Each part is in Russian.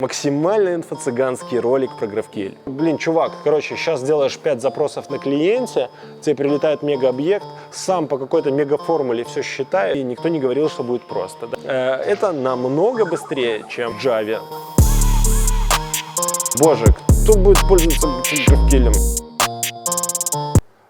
Максимально инфо-цыганский ролик про GraphQL. Блин, чувак, короче, сейчас делаешь 5 запросов на клиенте, тебе прилетает мега-объект, сам по какой-то мега-формуле все считает, и никто не говорил, что будет просто. Да? Это намного быстрее, чем в Java. Боже, кто будет пользоваться GraphQL?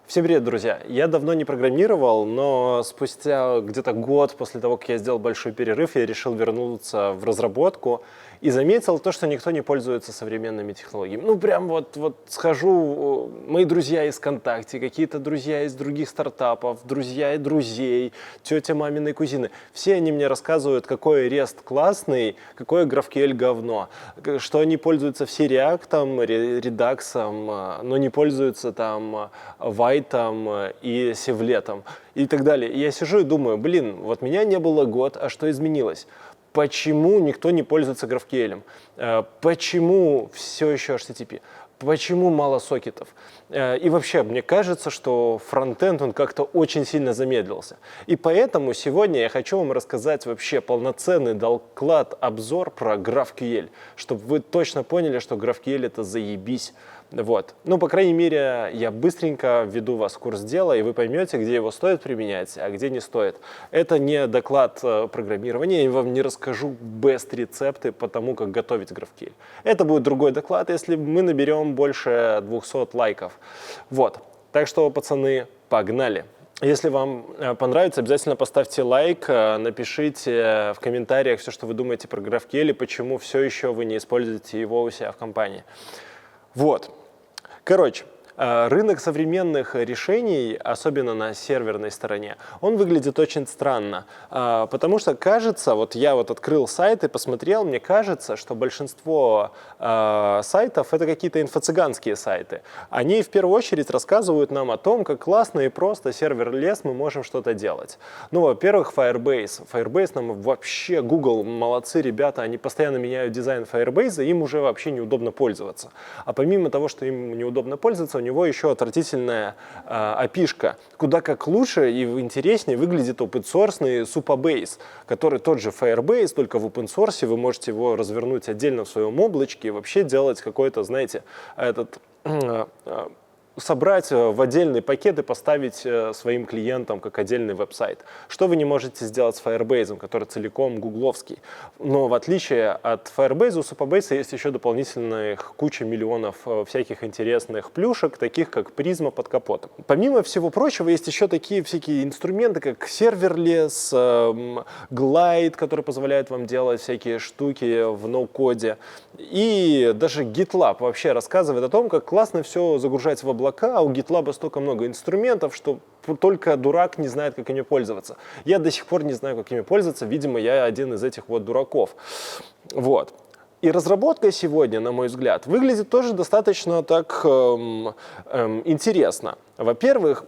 Всем привет, друзья! Я давно не программировал, но спустя где-то год после того, как я сделал большой перерыв, я решил вернуться в разработку и заметил то, что никто не пользуется современными технологиями. Ну, прям вот схожу, мои друзья из ВКонтакте, какие-то друзья из других стартапов, друзья и друзей, тетя маминой кузины. Все они мне рассказывают, какой REST классный, какое GraphQL говно, что они пользуются все React, Redux, но не пользуются там White и Севлетом и так далее. И я сижу и думаю, блин, вот меня не было год, а что изменилось? Почему никто не пользуется GraphQL? Почему все еще HTTP? Почему мало сокетов? И вообще, мне кажется, что фронтенд, он как-то очень сильно замедлился. И поэтому сегодня я хочу вам рассказать вообще полноценный доклад, обзор про GraphQL, чтобы вы точно поняли, что GraphQL это заебись. Вот. Ну, по крайней мере, я быстренько введу вас в курс дела, и вы поймете, где его стоит применять, а где не стоит. Это не доклад программирования, я вам не расскажу best-рецепты по тому, как готовить GraphQL. Это будет другой доклад, если мы наберем больше 200 лайков. Вот. Так что, пацаны, погнали! Если вам понравится, обязательно поставьте лайк, напишите в комментариях все, что вы думаете про GraphQL и почему все еще вы не используете его у себя в компании. Вот. Короче, рынок современных решений, особенно на серверной стороне, он выглядит очень странно, потому что кажется, вот я открыл сайт и посмотрел, мне кажется, что большинство сайтов это какие-то инфо-цыганские сайты. Они в первую очередь рассказывают нам о том, как классно и просто серверлесс мы можем что-то делать. Ну, во-первых, Firebase. Firebase нам вообще, Google, молодцы ребята, они постоянно меняют дизайн Firebase, им уже вообще неудобно пользоваться. А помимо того, что им неудобно пользоваться, у него еще отвратительная API-шка, куда как лучше и интереснее выглядит open-source Supabase, который тот же Firebase, только в open-source, вы можете его развернуть отдельно в своем облачке и вообще делать какой-то, знаете, собрать в отдельный пакет и поставить своим клиентам как отдельный веб-сайт. Что вы не можете сделать с Firebase, который целиком гугловский. Но в отличие от Firebase, у Supabase есть еще дополнительных куча миллионов всяких интересных плюшек, таких как призма под капотом. Помимо всего прочего, есть еще такие всякие инструменты, как Serverless, Glide, который позволяет вам делать всякие штуки в ноу-коде. И даже GitLab вообще рассказывает о том, как классно все загружать в облака, а у GitLab столько много инструментов, что только дурак не знает, как ими пользоваться. Я до сих пор не знаю, как ими пользоваться, видимо, я один из этих вот дураков. Вот. И разработка сегодня, на мой взгляд, выглядит тоже достаточно так интересно. Во-первых,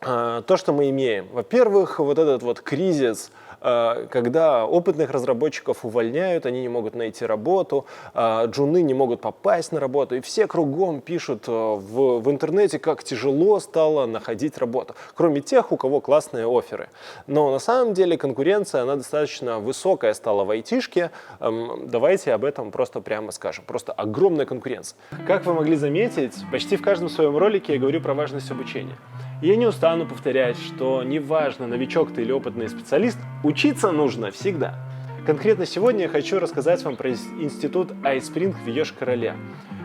то, что мы имеем. Во-первых, вот этот вот кризис, когда опытных разработчиков увольняют, они не могут найти работу, джуны не могут попасть на работу, и все кругом пишут в интернете, как тяжело стало находить работу, кроме тех, у кого классные офферы. Но на самом деле конкуренция, она достаточно высокая стала в айтишке, давайте об этом просто прямо скажем, просто огромная конкуренция. Как вы могли заметить, почти в каждом своем ролике я говорю про важность обучения. Я не устану повторять, что неважно, новичок ты или опытный специалист, учиться нужно всегда. Конкретно сегодня я хочу рассказать вам про институт iSpring в Йошкар-Оле.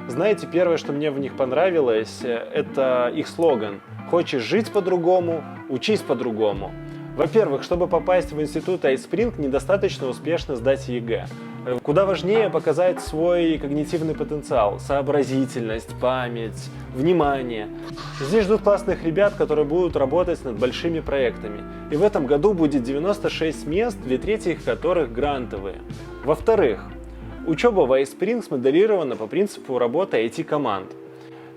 Знаете, первое, что мне в них понравилось, это их слоган «Хочешь жить по-другому, учись по-другому». Во-первых, чтобы попасть в институт iSpring, недостаточно успешно сдать ЕГЭ. Куда важнее показать свой когнитивный потенциал, сообразительность, память, внимание. Здесь ждут классных ребят, которые будут работать над большими проектами. И в этом году будет 96 мест, 2/3 которых грантовые. Во-вторых, учеба в iSpring смоделирована по принципу работы IT-команд.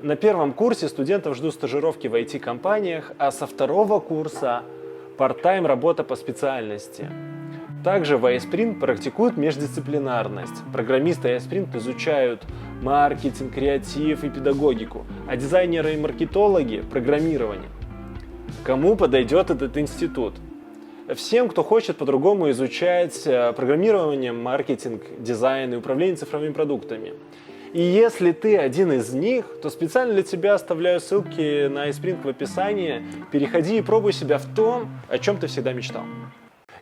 На первом курсе студентов ждут стажировки в IT-компаниях, а со второго курса part-time работа по специальности. Также в iSpring практикуют междисциплинарность. Программисты iSpring изучают маркетинг, креатив и педагогику, а дизайнеры и маркетологи – программирование. Кому подойдет этот институт? всем, кто хочет по-другому изучать программирование, маркетинг, дизайн и управление цифровыми продуктами. И если ты один из них, то специально для тебя оставляю ссылки на iSpring в описании. Переходи и пробуй себя в том, о чем ты всегда мечтал.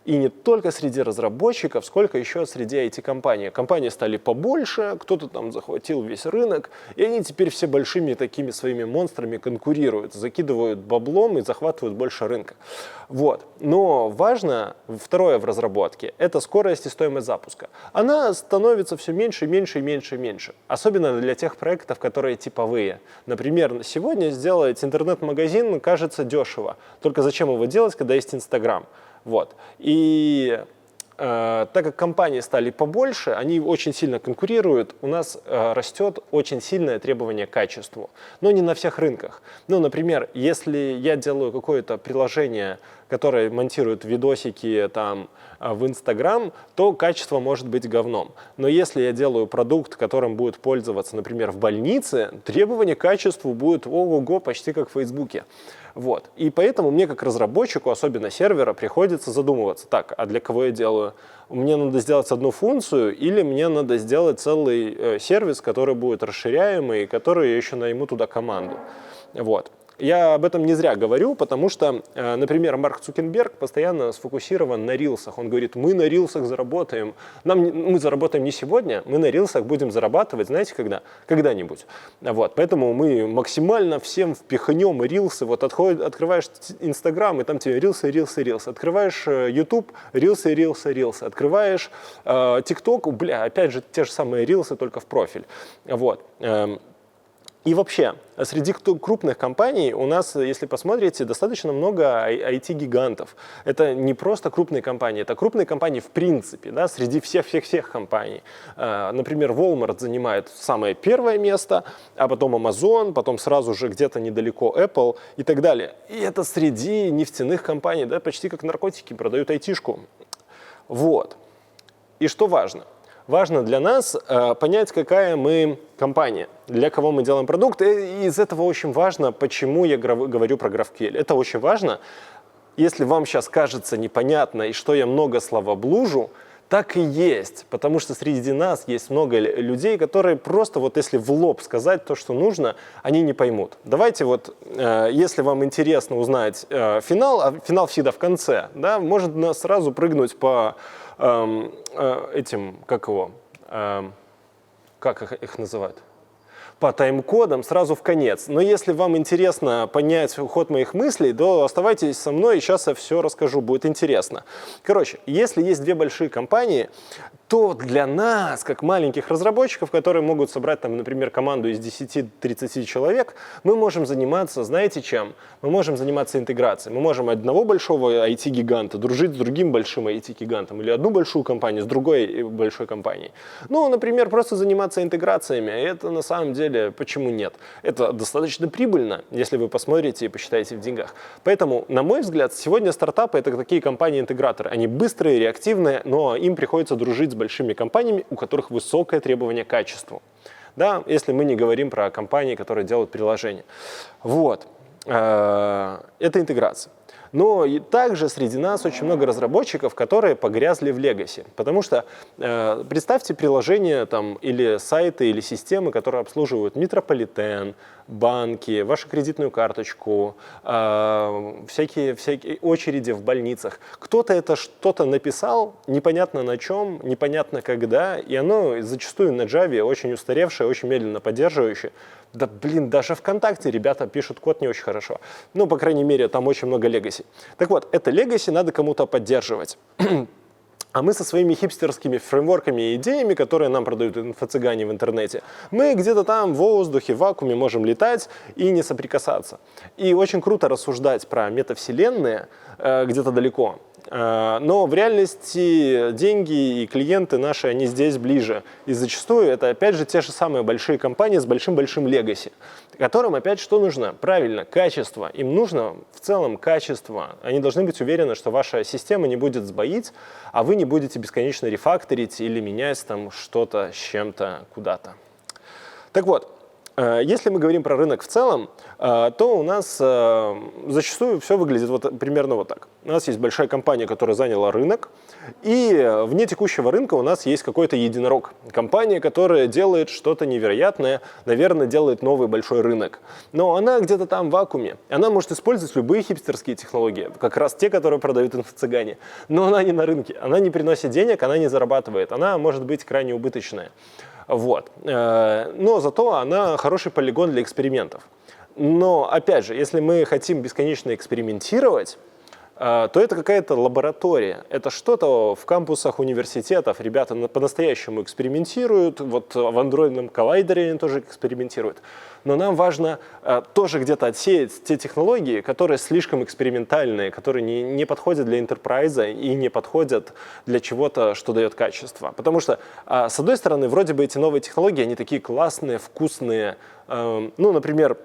И не только среди разработчиков, сколько еще среди IT-компаний. Компании стали побольше, кто-то там захватил весь рынок, и они теперь все большими такими своими монстрами конкурируют, закидывают баблом и захватывают больше рынка. Вот. Но важно, второе в разработке, это скорость и стоимость запуска. Она становится все меньше, меньше, меньше, меньше. Особенно для тех проектов, которые типовые. Например, сегодня сделать интернет-магазин кажется дешево. Только зачем его делать, когда есть Инстаграм? Вот. И так как компании стали побольше, они очень сильно конкурируют, у нас растет очень сильное требование к качеству, но не на всех рынках. Ну, например, если я делаю какое-то приложение, которое монтирует видосики там, в Инстаграм, то качество может быть говном. Но если я делаю продукт, которым будет пользоваться, например, в больнице, требование к качеству будет ого-го, почти как в Фейсбуке. Вот. И поэтому мне, как разработчику, особенно сервера, приходится задумываться, так, а для кого я делаю? Мне надо сделать одну функцию или мне надо сделать целый сервис, который будет расширяемый, который я еще найму туда команду. Вот. Я об этом не зря говорю, потому что, например, Марк Цукерберг постоянно сфокусирован на рилсах. Он говорит, мы на рилсах заработаем. Мы заработаем не сегодня, мы на рилсах будем зарабатывать, знаете, когда? Когда-нибудь. Вот. Поэтому мы максимально всем впихнем рилсы. Вот открываешь Инстаграм, и там тебе рилсы, рилсы, рилсы. Открываешь Ютуб, рилсы, рилсы, рилсы. Открываешь ТикТок, опять же, те же самые рилсы, только в профиль. Вот. И вообще, среди крупных компаний у нас, если посмотрите, достаточно много IT-гигантов. Это не просто крупные компании, это крупные компании в принципе, да, среди всех компаний. Например, Walmart занимает самое первое место, а потом Amazon, потом сразу же где-то недалеко Apple и так далее. И это среди нефтяных компаний, да, почти как наркотики, продают айтишку. Вот. И что важно? Важно для нас понять, какая мы компания, для кого мы делаем продукт. И из этого очень важно, почему я говорю про GraphQL. Это очень важно. Если вам сейчас кажется непонятно и что я много словоблужу, так и есть. Потому что среди нас есть много людей, которые просто вот если в лоб сказать то, что нужно, они не поймут. Давайте вот, если вам интересно узнать финал, а финал всегда в конце, да, можно сразу прыгнуть по этим, как их называют? По тайм-кодам сразу в конец. Но если вам интересно понять ход моих мыслей, то оставайтесь со мной, и сейчас я все расскажу, будет интересно. Короче, если есть две большие компании, то для нас, как маленьких разработчиков, которые могут собрать, там, например, команду из 10-30 человек, мы можем заниматься, знаете чем? Мы можем заниматься интеграцией. Мы можем одного большого IT-гиганта дружить с другим большим IT-гигантом или одну большую компанию с другой большой компанией. Ну, например, просто заниматься интеграциями. Это на самом деле, почему нет? Это достаточно прибыльно, если вы посмотрите и посчитаете в деньгах. Поэтому, на мой взгляд, сегодня стартапы — это такие компании-интеграторы. Они быстрые, реактивные, но им приходится дружить с большими компаниями, у которых высокое требование к качеству. Да, если мы не говорим про компании, которые делают приложения. Вот. Это интеграция. Но и также среди нас очень много разработчиков, которые погрязли в легаси. Потому что представьте приложения там, или сайты, или системы, которые обслуживают метрополитен, банки, вашу кредитную карточку, всякие очереди в больницах. Кто-то это что-то написал, непонятно на чем, непонятно когда, и оно зачастую на Java очень устаревшее, очень медленно поддерживающее. Да блин, даже ВКонтакте ребята пишут код не очень хорошо. Ну, по крайней мере, там очень много легаси. Так вот, это легаси надо кому-то поддерживать. А мы со своими хипстерскими фреймворками и идеями, которые нам продают инфо-цыгане в интернете, мы где-то там в воздухе, в вакууме можем летать и не соприкасаться. И очень круто рассуждать про метавселенные где-то далеко. Но в реальности деньги и клиенты наши, они здесь ближе. И зачастую это, опять же, те же самые большие компании с большим-большим легаси, которым, опять, что нужно? Правильно, качество. Им нужно в целом качество. Они должны быть уверены, что ваша система не будет сбоить, а вы не будете бесконечно рефакторить или менять там что-то с чем-то куда-то. Так вот, Если мы говорим про рынок в целом, то у нас зачастую все выглядит вот примерно вот так. У нас есть большая компания, которая заняла рынок, и вне текущего рынка у нас есть какой-то единорог. Компания, которая делает что-то невероятное, наверное, делает новый большой рынок. Но она где-то там в вакууме. Она может использовать любые хипстерские технологии, как раз те, которые продают инфо-цыгане. Но она не на рынке, она не приносит денег, она не зарабатывает, она может быть крайне убыточная. Вот. Но зато она хороший полигон для экспериментов. Но, опять же, если мы хотим бесконечно экспериментировать, то это какая-то лаборатория. Это что-то в кампусах университетов. Ребята по-настоящему экспериментируют. Вот в андроидном коллайдере они тоже экспериментируют. Но нам важно тоже где-то отсеять те технологии, которые слишком экспериментальные, которые не подходят для энтерпрайза и не подходят для чего-то, что дает качество. Потому что, с одной стороны, вроде бы эти новые технологии, они такие классные, вкусные. Ну, например,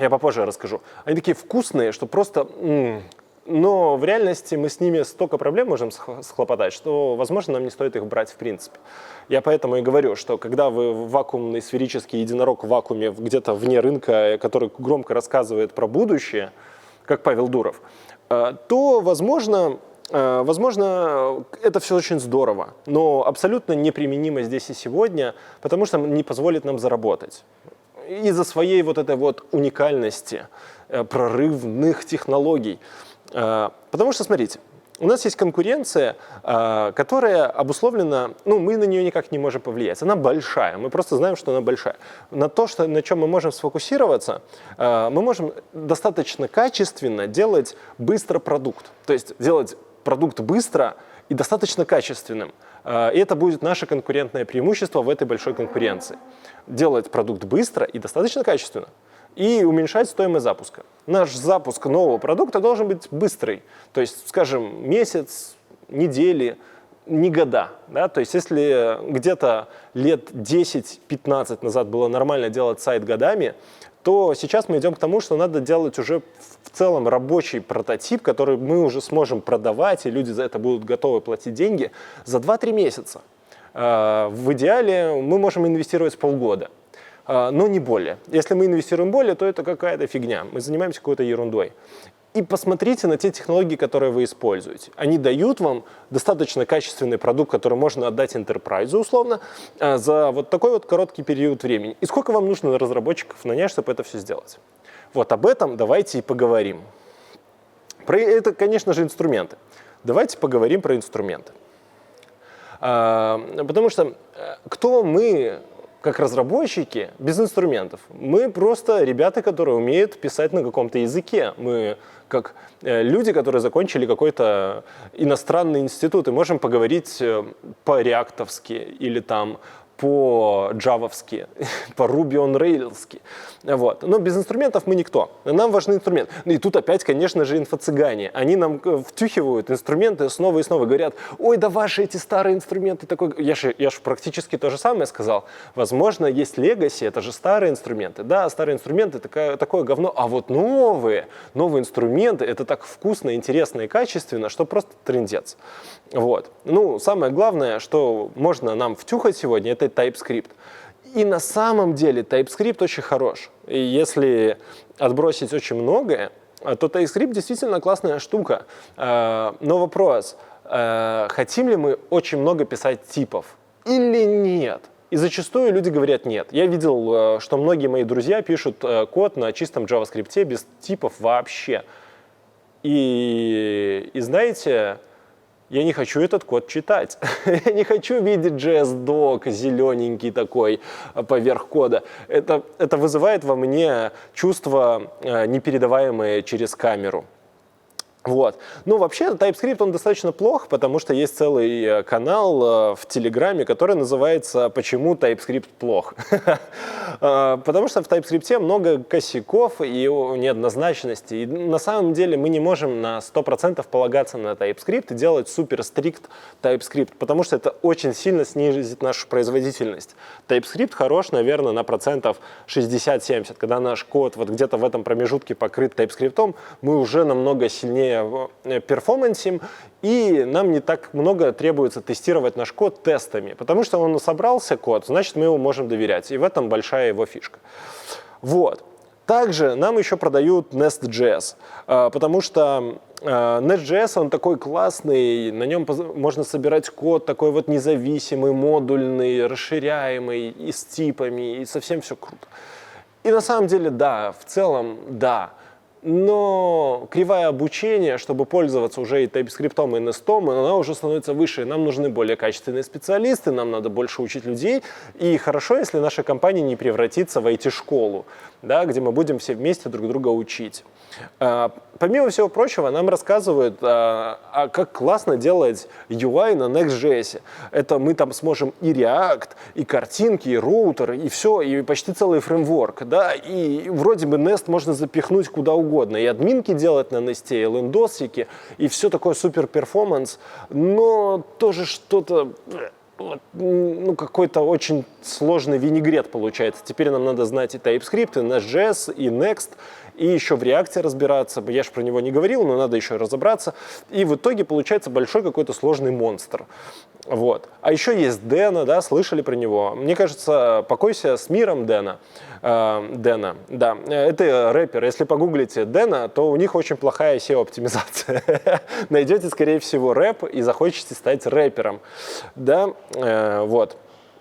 я попозже расскажу. Они такие вкусные, что просто... Но в реальности мы с ними столько проблем можем схлопотать, что, возможно, нам не стоит их брать в принципе. Я поэтому и говорю, что когда вы вакуумный сферический единорог в вакууме где-то вне рынка, который громко рассказывает про будущее, как Павел Дуров, то, возможно, это все очень здорово, но абсолютно неприменимо здесь и сегодня, потому что не позволит нам заработать. Из-за своей вот этой вот уникальности, прорывных технологий. Потому что, смотрите, у нас есть конкуренция, которая обусловлена, ну, мы на нее никак не можем повлиять. Она большая, мы просто знаем, что она большая. На то, на чем мы можем сфокусироваться, мы можем достаточно качественно делать быстро продукт. То есть делать продукт быстро и достаточно качественным. И это будет наше конкурентное преимущество в этой большой конкуренции. Делать продукт быстро и достаточно качественно. И уменьшать стоимость запуска. Наш запуск нового продукта должен быть быстрый. То есть, скажем, месяц, недели, не года. Да? То есть если где-то лет 10-15 назад было нормально делать сайт годами, то сейчас мы идем к тому, что надо делать уже в целом рабочий прототип, который мы уже сможем продавать, и люди за это будут готовы платить деньги за 2-3 месяца. В идеале мы можем инвестировать полгода. Но не более. Если мы инвестируем более, то это какая-то фигня. Мы занимаемся какой-то ерундой. И посмотрите на те технологии, которые вы используете. Они дают вам достаточно качественный продукт, который можно отдать энтерпрайзу условно за вот такой вот короткий период времени. И сколько вам нужно разработчиков нанять, чтобы это все сделать? Вот об этом давайте и поговорим. Это, конечно же, инструменты. Давайте поговорим про инструменты. Потому что кто мы... как разработчики без инструментов. Мы просто ребята, которые умеют писать на каком-то языке. Мы как люди, которые закончили какой-то иностранный институт, и можем поговорить по-реактовски или там по-джавовски, по Ruby on Rails. Вот. Но без инструментов мы никто. Нам важны инструменты. И тут опять, конечно же, инфо-цыгане. Они нам втюхивают инструменты снова и снова. Говорят, ой, да ваши эти старые инструменты. Такой... Я ж практически то же самое сказал. Возможно, есть legacy, это же старые инструменты. Да, старые инструменты такое говно. А вот новые инструменты, это так вкусно, интересно и качественно, что просто трындец. Вот. Ну, самое главное, что можно нам втюхать сегодня, это TypeScript. И на самом деле TypeScript очень хорош. И если отбросить очень многое, то TypeScript действительно классная штука. Но вопрос, хотим ли мы очень много писать типов или нет? И зачастую люди говорят нет. Я видел, что многие мои друзья пишут код на чистом JavaScript без типов вообще. И знаете... Я не хочу этот код читать. Я не хочу видеть JS-док зелененький такой поверх кода. Это вызывает во мне чувство, непередаваемое через камеру. Вот. Ну, вообще, TypeScript, он достаточно плох, потому что есть целый канал в Телеграме, который называется «Почему TypeScript плох?». Потому что в TypeScript много косяков и неоднозначности. И на самом деле мы не можем на 100% полагаться на TypeScript и делать супер-стрикт TypeScript, потому что это очень сильно снизит нашу производительность. TypeScript хорош, наверное, на процентов 60-70. Когда наш код вот где-то в этом промежутке покрыт TypeScript, мы уже намного сильнее менее перформансим, и нам не так много требуется тестировать наш код тестами, потому что он собрался код, значит, мы его можем доверять, и в этом большая его фишка. Вот. Также нам еще продают Nest.js, потому что Nest.js, он такой классный, на нем можно собирать код такой вот независимый, модульный, расширяемый, и с типами, и совсем все круто. И на самом деле, да, в целом, да. Но кривая обучения, чтобы пользоваться уже и TypeScript, и Nest, она уже становится выше. Нам нужны более качественные специалисты, нам надо больше учить людей. И хорошо, если наша компания не превратится в IT-школу, да, где мы будем все вместе друг друга учить. Помимо всего прочего, нам рассказывают, как классно делать UI на Next.js. Это мы там сможем и React, и картинки, и роутер, и все, и почти целый фреймворк. Да? И вроде бы Nest можно запихнуть куда угодно. И админки делать на Nest, и лендосики, и все такое супер перформанс. Но тоже что-то... Ну, какой-то очень сложный винегрет получается. Теперь нам надо знать и TypeScript, и Nest.js, и Next, и еще в React разбираться. Я же про него не говорил, но надо еще разобраться. И в итоге получается большой какой-то сложный монстр. Вот. А еще есть Дэна, да, слышали про него? Мне кажется, покойся с миром Дэна. Дэна, да, это рэпер. Если погуглите Дэна, то у них очень плохая SEO-оптимизация. Найдете, скорее всего, рэп и захочете стать рэпером. Да, вот,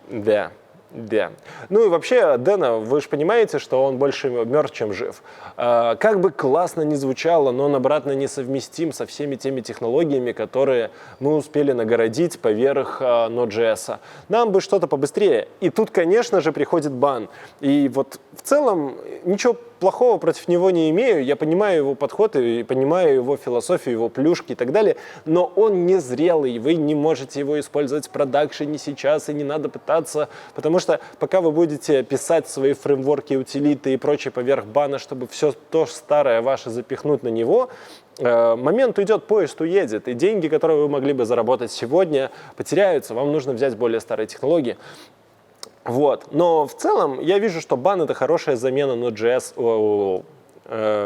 да. Да. Ну и вообще, Дэна, вы же понимаете, что он больше мертв, чем жив. Как бы классно ни звучало, но он обратно несовместим со всеми теми технологиями, которые мы успели нагородить поверх Node.js. Нам бы что-то побыстрее. И тут, конечно же, приходит бан. И вот в целом ничего плохого против него не имею. Я понимаю его подход и понимаю его философию, его плюшки и так далее. Но он не зрелый. Вы не можете его использовать в продакшене сейчас, и не надо пытаться, потому что пока вы будете писать свои фреймворки, утилиты и прочее поверх бана, чтобы все то старое ваше запихнуть на него, момент уйдет, поезд уедет, и деньги, которые вы могли бы заработать сегодня, потеряются. Вам нужно взять более старые технологии. Вот. Но в целом я вижу, что бан — это хорошая замена Node.js,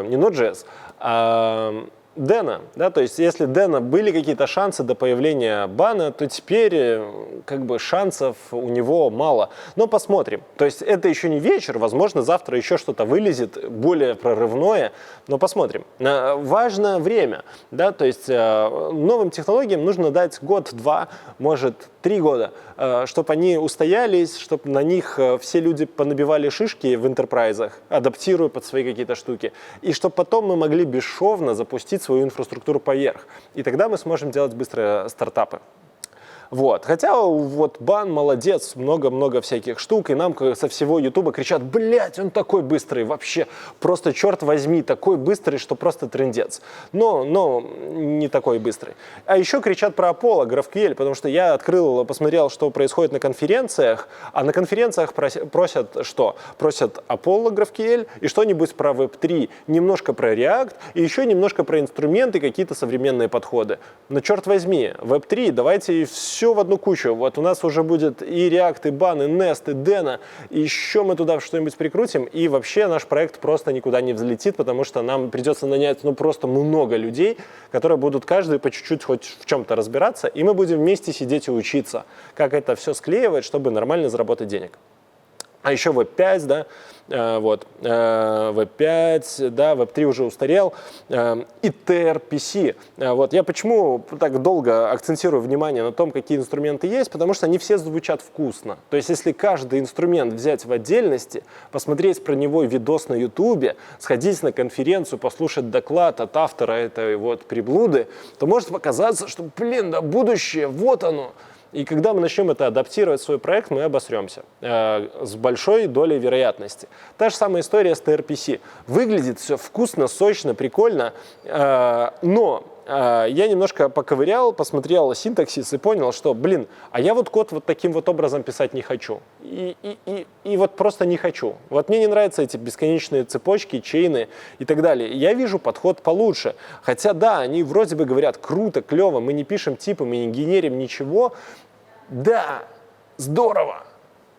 не Node.js, а Дэна, да, то есть если Дэна были какие-то шансы до появления бана, то теперь как бы шансов у него мало. Но посмотрим. То есть это еще не вечер, возможно, завтра еще что-то вылезет более прорывное, но посмотрим. Важно время, да, то есть новым технологиям нужно дать год-два, может 3 года, чтобы они устоялись, чтобы на них все люди понабивали шишки в энтерпрайзах, адаптируя под свои какие-то штуки, и чтобы потом мы могли бесшовно запустить свою инфраструктуру поверх. И тогда мы сможем делать быстрые стартапы. Вот. Хотя вот бан молодец, много-много всяких штук, и нам со всего Ютуба кричат: блять, он такой быстрый, вообще, просто черт возьми, такой быстрый, что просто трындец. Но не такой быстрый. А еще кричат про Apollo, GraphQL, потому что я посмотрел, что происходит на конференциях, а на конференциях просят что? Просят Apollo, GraphQL и что-нибудь про Web3, немножко про React и еще немножко про инструменты, какие-то современные подходы. Но черт возьми, Web3, давайте все в одну кучу. Вот у нас уже будет и React, и Ban, и Nest, и Dena, и еще мы туда что-нибудь прикрутим, и вообще наш проект просто никуда не взлетит, потому что нам придется нанять просто много людей, которые будут каждый по чуть-чуть хоть в чем-то разбираться, и мы будем вместе сидеть и учиться, как это все склеивать, чтобы нормально заработать денег. А еще Web5, да, вот, Web5, да, Web3 уже устарел, и TRPC. Вот, я почему так долго акцентирую внимание на том, какие инструменты есть, потому что они все звучат вкусно. То есть, если каждый инструмент взять в отдельности, посмотреть про него видос на Ютубе, сходить на конференцию, послушать доклад от автора этой вот приблуды, то может показаться, что, блин, да будущее, вот оно. И когда мы начнем это адаптировать в свой проект, мы обосремся с большой долей вероятности. Та же самая история с TRPC. Выглядит все вкусно, сочно, прикольно, но я немножко поковырял, посмотрел синтаксис и понял, что, блин, а я вот код вот таким вот образом писать не хочу. И вот просто не хочу. Вот мне не нравятся эти бесконечные цепочки, чейны и так далее. Я вижу подход получше. Хотя да, они вроде бы говорят: круто, клево, мы не пишем типы, мы не генерим ничего. Да, здорово.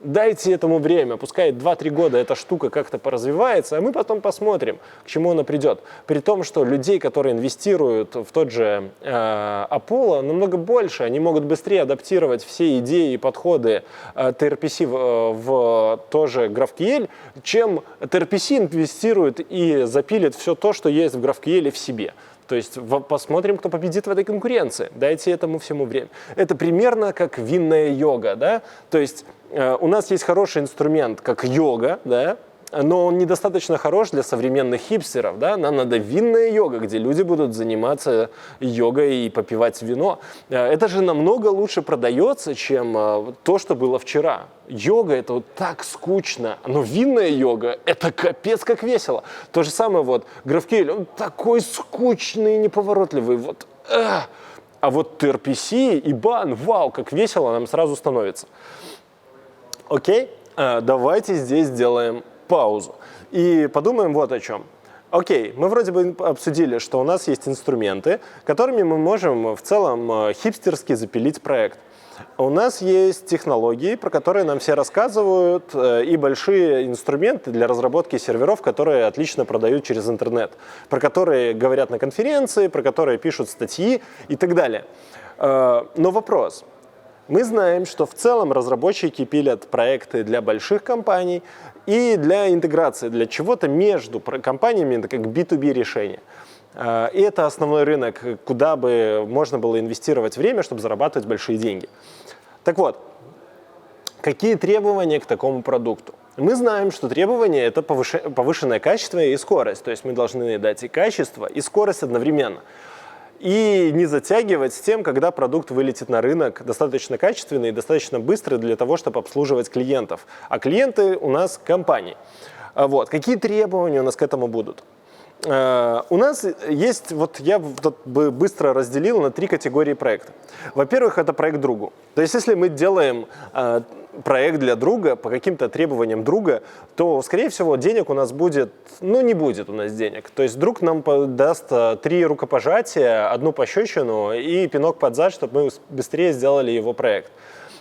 Дайте этому время, пускай 2-3 года эта штука как-то поразвивается, а мы потом посмотрим, к чему она придет. При том, что людей, которые инвестируют в тот же Apollo, намного больше, они могут быстрее адаптировать все идеи и подходы TRPC в тоже GraphQL, чем TRPC инвестирует и запилит все то, что есть в GraphQL в себе. То есть посмотрим, кто победит в этой конкуренции. Дайте этому всему время. Это примерно как винная йога, да? То есть у нас есть хороший инструмент, как йога, да? Но он недостаточно хорош для современных хипстеров, да? Нам надо винная йога, где люди будут заниматься йогой и попивать вино. Это же намного лучше продается, чем то, что было вчера. Йога — это вот так скучно, но винная йога — это капец как весело. То же самое вот GraphQL, он такой скучный и неповоротливый, вот. А вот TRPC и бан, вау, как весело нам сразу становится. Окей, давайте здесь сделаем паузу и подумаем вот о чем. Окей, мы вроде бы обсудили, что у нас есть инструменты, которыми мы можем в целом хипстерски запилить проект. У нас есть технологии, про которые нам все рассказывают, и большие инструменты для разработки серверов, которые отлично продают через интернет, про которые говорят на конференции, про которые пишут статьи и так далее. Но вопрос. Мы знаем, что в целом разработчики пилят проекты для больших компаний и для интеграции, для чего-то между компаниями, это как B2B решение. И это основной рынок, куда бы можно было инвестировать время, чтобы зарабатывать большие деньги. Так вот, какие требования к такому продукту? Мы знаем, что требования — это повышенное качество и скорость. То есть мы должны дать и качество, и скорость одновременно. И не затягивать с тем, когда продукт вылетит на рынок достаточно качественный и достаточно быстрый для того, чтобы обслуживать клиентов. А клиенты у нас компании. Вот. Какие требования у нас к этому будут? У нас есть, вот я тут бы быстро разделил на 3 категории проекта. Во-первых, это проект другу. То есть если мы делаем проект для друга по каким-то требованиям друга, то, скорее всего, денег у нас будет, не будет у нас денег. То есть друг нам даст 3 рукопожатия, 1 пощечину и пинок под зад, чтобы мы быстрее сделали его проект.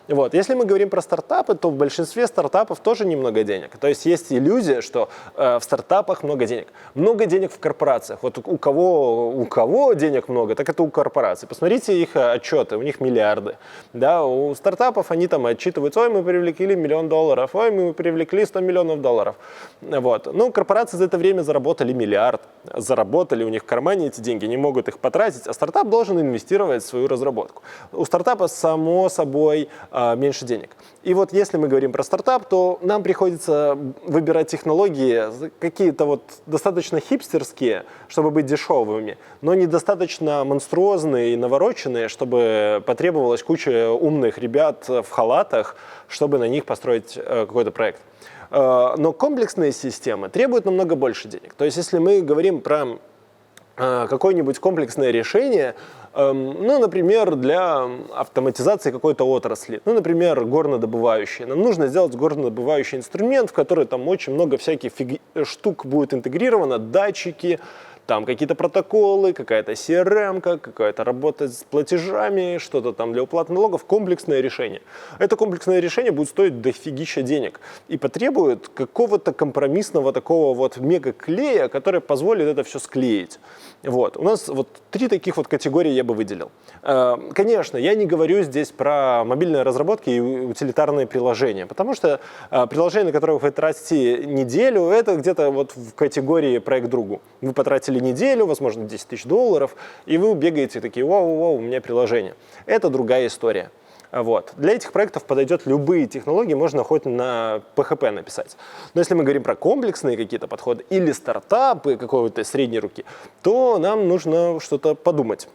Вот. Если мы говорим про стартапы, то в большинстве стартапов тоже немного денег. То есть есть иллюзия, что в стартапах много денег. Много денег в корпорациях. Вот у кого денег много, так это у корпораций. Посмотрите их отчеты, у них миллиарды. Да, у стартапов они там отчитываются: ой, мы привлекли $1 миллион, ой, мы привлекли $100 миллионов. Вот. Ну, корпорации за это время заработали миллиард. Заработали у них в кармане эти деньги, не могут их потратить, а стартап должен инвестировать в свою разработку. У стартапа, само собой, меньше денег. И вот если мы говорим про стартап, то нам приходится выбирать технологии какие-то вот достаточно хипстерские, чтобы быть дешевыми, но недостаточно монструозные и навороченные, чтобы потребовалась куча умных ребят в халатах, чтобы на них построить какой-то проект. Но комплексные системы требуют намного больше денег. То есть если мы говорим про какое-нибудь комплексное решение, например, для автоматизации какой-то отрасли, например, горнодобывающей. Нам нужно сделать горнодобывающий инструмент, в который там очень много всяких штук будет интегрировано, датчики, там какие-то протоколы, какая-то CRM, какая-то работа с платежами, что-то там для уплаты налогов, комплексное решение. Это комплексное решение будет стоить дофигища денег и потребует какого-то компромиссного такого вот мега-клея, который позволит это все склеить. Вот. У нас вот 3 таких вот категории я бы выделил. Конечно, я не говорю здесь про мобильные разработки и утилитарные приложения, потому что приложение, на которое вы тратите неделю, это где-то вот в категории проект другу. Вы потратили неделю, возможно, $10 000, и вы бегаете такие: вау, у меня приложение. Это другая история. Вот. Для этих проектов подойдет любые технологии, можно хоть на PHP написать. Но если мы говорим про комплексные какие-то подходы или стартапы какой-то средней руки, то нам нужно что-то подумать.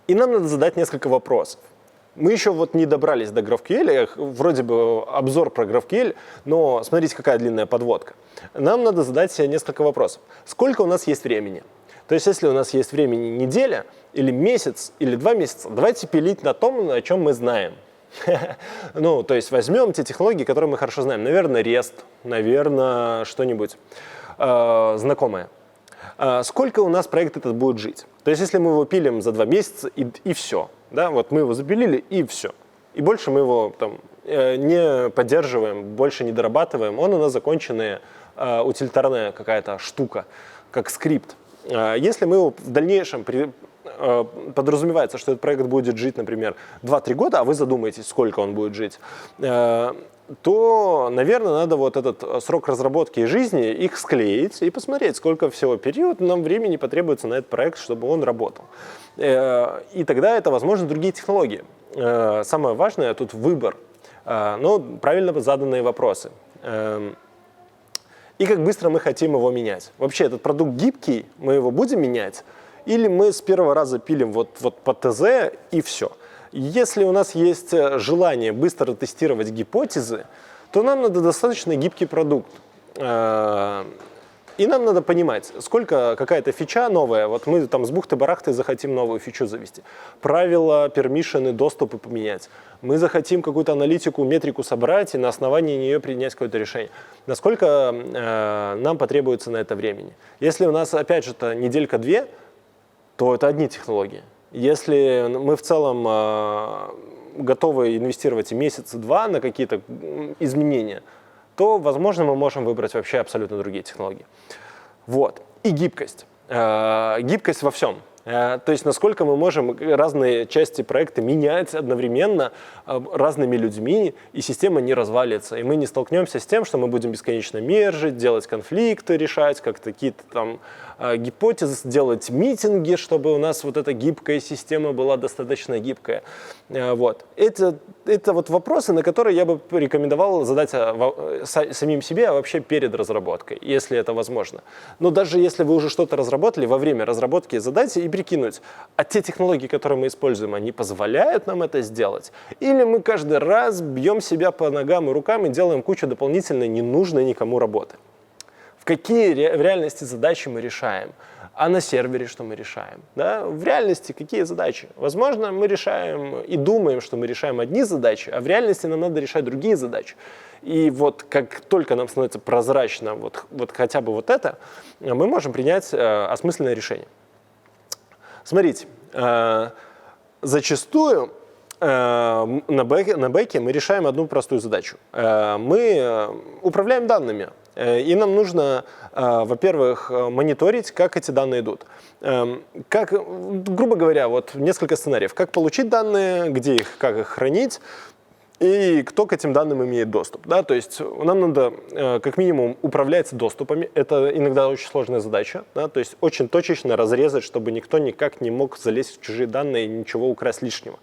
И нам надо задать несколько вопросов. Мы еще вот не добрались до GraphQL, вроде бы обзор про GraphQL, но смотрите, какая длинная подводка. Нам надо задать себе несколько вопросов. Сколько у нас есть времени? То есть если у нас есть времени неделя, или месяц, или 2 месяца, давайте пилить на том, о чем мы знаем. То есть возьмем те технологии, которые мы хорошо знаем. Наверное, REST, наверное, что-нибудь знакомое. Сколько у нас проект этот будет жить? То есть если мы его пилим за 2 месяца и все, да, вот мы его запилили и все. и больше мы его там не поддерживаем, больше не дорабатываем. Он у нас законченная утилитарная какая-то штука, как скрипт. Если мы его в дальнейшем подразумевается, что этот проект будет жить, например, 2-3 года, а вы задумаетесь, сколько он будет жить, то, наверное, надо вот этот срок разработки и жизни их склеить и посмотреть, сколько всего период нам времени потребуется на этот проект, чтобы он работал. И тогда это, возможно, другие технологии. Самое важное тут выбор, правильно заданные вопросы. И как быстро мы хотим его менять. Вообще, этот продукт гибкий, мы его будем менять, или мы с первого раза пилим вот по ТЗ и все. Если у нас есть желание быстро тестировать гипотезы, то нам надо достаточно гибкий продукт. И нам надо понимать, сколько какая-то фича новая, вот мы там с бухты-барахты захотим новую фичу завести, правила, пермишины, доступы поменять. Мы захотим какую-то аналитику, метрику собрать и на основании нее принять какое-то решение. Насколько нам потребуется на это времени? Если у нас, опять же, это неделька-две, то это одни технологии. Если мы в целом готовы инвестировать и месяц-два на какие-то изменения, то, возможно, мы можем выбрать вообще абсолютно другие технологии. Вот. И гибкость. Гибкость во всем. То есть насколько мы можем разные части проекта менять одновременно разными людьми, и система не развалится. И мы не столкнемся с тем, что мы будем бесконечно мержить, делать конфликты, решать как-то какие-то там гипотезы, делать митинги, чтобы у нас вот эта гибкая система была достаточно гибкая. Вот. Это вот вопросы, на которые я бы рекомендовал задать самим себе, а вообще перед разработкой, если это возможно. Но даже если вы уже что-то разработали, во время разработки задайте и прикинуть, а те технологии, которые мы используем, они позволяют нам это сделать? Или мы каждый раз бьем себя по ногам и рукам и делаем кучу дополнительной ненужной никому работы? В какие в реальности задачи мы решаем? А на сервере что мы решаем? Да? В реальности какие задачи? Возможно, мы решаем и думаем, что мы решаем одни задачи, а в реальности нам надо решать другие задачи. И вот как только нам становится прозрачно вот хотя бы вот это, мы можем принять осмысленное решение. Смотрите, зачастую на бэке мы решаем одну простую задачу. Мы управляем данными, и нам нужно, во-первых, мониторить, как эти данные идут. Грубо говоря, вот несколько сценариев. Как получить данные, где их, как их хранить, и кто к этим данным имеет доступ. Да? То есть нам надо как минимум управлять доступами. Это иногда очень сложная задача. Да? То есть очень точечно разрезать, чтобы никто никак не мог залезть в чужие данные и ничего украсть лишнего.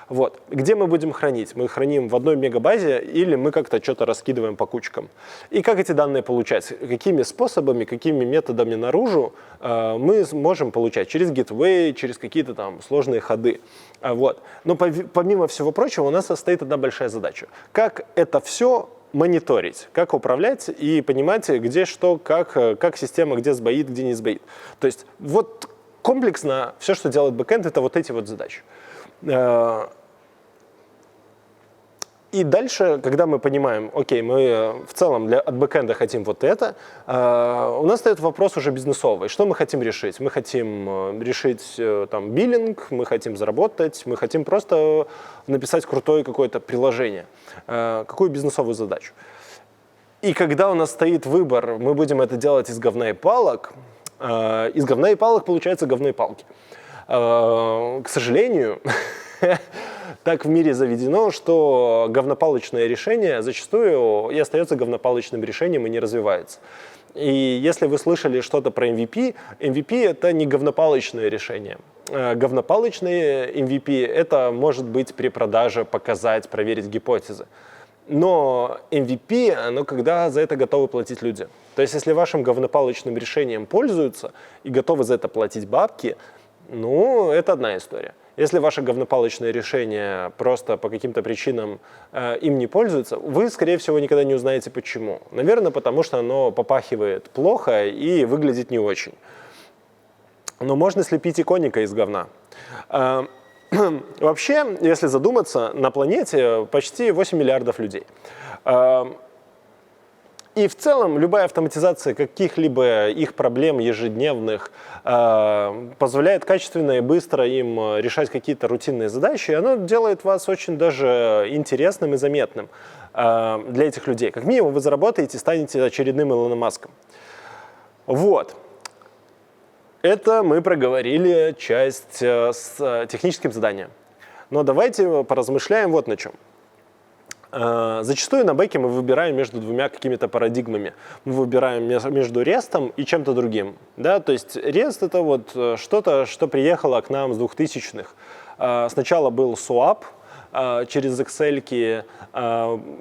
Вот. Где мы будем хранить? Мы храним в одной мегабазе или мы как-то что-то раскидываем по кучкам? И как эти данные получать? Какими способами, какими методами наружу мы можем получать? Через гейтвей, через какие-то там сложные ходы. Вот. Но помимо всего прочего у нас стоит одна большая задача. Как это все мониторить, как управлять и понимать, где что, как система, где сбоит, где не сбоит. То есть вот комплексно все, что делает бэкэнд, это вот эти вот задачи. И дальше, когда мы понимаем, окей, мы в целом от бэкэнда хотим вот это, у нас стоит вопрос уже бизнесовый. Что мы хотим решить? Мы хотим решить там биллинг, мы хотим заработать, мы хотим просто написать крутое какое-то приложение. Какую бизнесовую задачу? И когда у нас стоит выбор, мы будем это делать из говна и палок, из говна и палок получается говно и палки. К сожалению, так в мире заведено, что говнопалочное решение зачастую и остается говнопалочным решением и не развивается. И если вы слышали что-то про MVP, MVP — это не говнопалочное решение. Говнопалочное MVP — это может быть при продаже показать, проверить гипотезы. Но MVP, оно когда за это готовы платить люди. То есть если вашим говнопалочным решением пользуются и готовы за это платить бабки, ну, это одна история. Если ваше говнопалочное решение просто по каким-то причинам им не пользуется, вы, скорее всего, никогда не узнаете почему. Наверное, потому что оно попахивает плохо и выглядит не очень. Но можно слепить и коника из говна. Вообще, если задуматься, на планете почти 8 миллиардов людей. И в целом любая автоматизация каких-либо их проблем ежедневных позволяет качественно и быстро им решать какие-то рутинные задачи, и оно делает вас очень даже интересным и заметным для этих людей. Как минимум вы заработаете и станете очередным Илоном Маском. Вот. Это мы проговорили часть с техническим заданием. Но давайте поразмышляем вот на чем. Зачастую на бэке мы выбираем между двумя какими-то парадигмами. Мы выбираем между REST и чем-то другим. Да? То есть REST — это вот что-то, что приехало к нам с 2000-х. Сначала был SWAP через Excel-ки,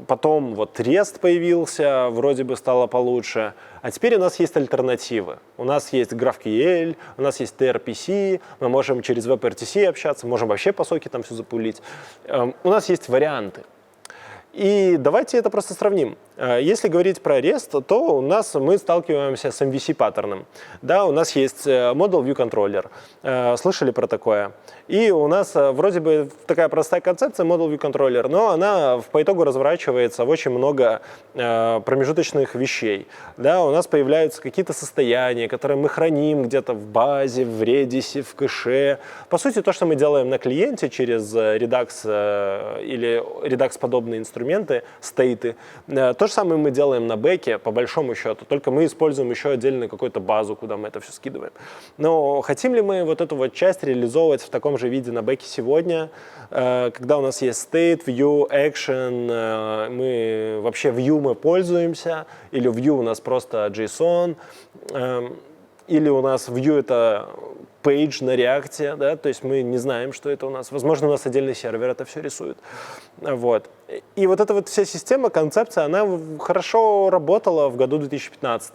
потом вот REST появился, вроде бы стало получше. А теперь у нас есть альтернативы. У нас есть GraphQL, у нас есть TRPC, мы можем через WebRTC общаться, можем вообще по соке там все запулить. У нас есть варианты. И давайте это просто сравним. Если говорить про REST, то мы сталкиваемся с MVC-паттерном. Да, у нас есть Model View Controller. Слышали про такое? И у нас вроде бы такая простая концепция Model View Controller, но она по итогу разворачивается в очень много промежуточных вещей. Да, у нас появляются какие-то состояния, которые мы храним где-то в базе, в Redis, в кэше. По сути, то, что мы делаем на клиенте через Redux или Redux-подобные инструменты, стейты, то же самое мы делаем на бэке, по большому счету, только мы используем еще отдельную какую-то базу, куда мы это все скидываем. Но хотим ли мы вот эту вот часть реализовывать в таком же виде на бэке сегодня, когда у нас есть state, view, action, мы вообще view мы пользуемся, или view у нас просто JSON, или у нас view это page на реакте, да, то есть мы не знаем, что это у нас. Возможно, у нас отдельный сервер это все рисует. Вот. И вот эта вот вся система, концепция, она хорошо работала в году 2015.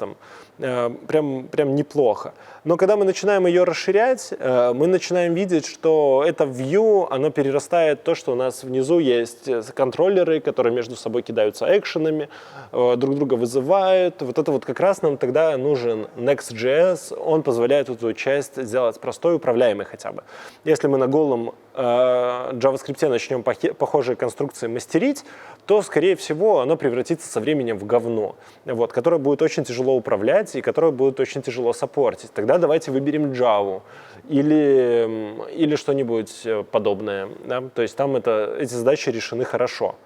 Прям неплохо. Но когда мы начинаем ее расширять, мы начинаем видеть, что это view, оно перерастает то, что у нас внизу есть контроллеры, которые между собой кидаются экшенами, друг друга вызывают. Вот это вот как раз нам тогда нужен Next.js, он позволяет эту часть сделать простой, управляемой хотя бы. Если мы на голом JavaScript начнем похожие конструкции мастерить, то, скорее всего, оно превратится со временем в говно, вот, которое будет очень тяжело управлять и которое будет очень тяжело саппортить. Тогда давайте выберем Java или что-нибудь подобное. Да? То есть там эти задачи решены хорошо.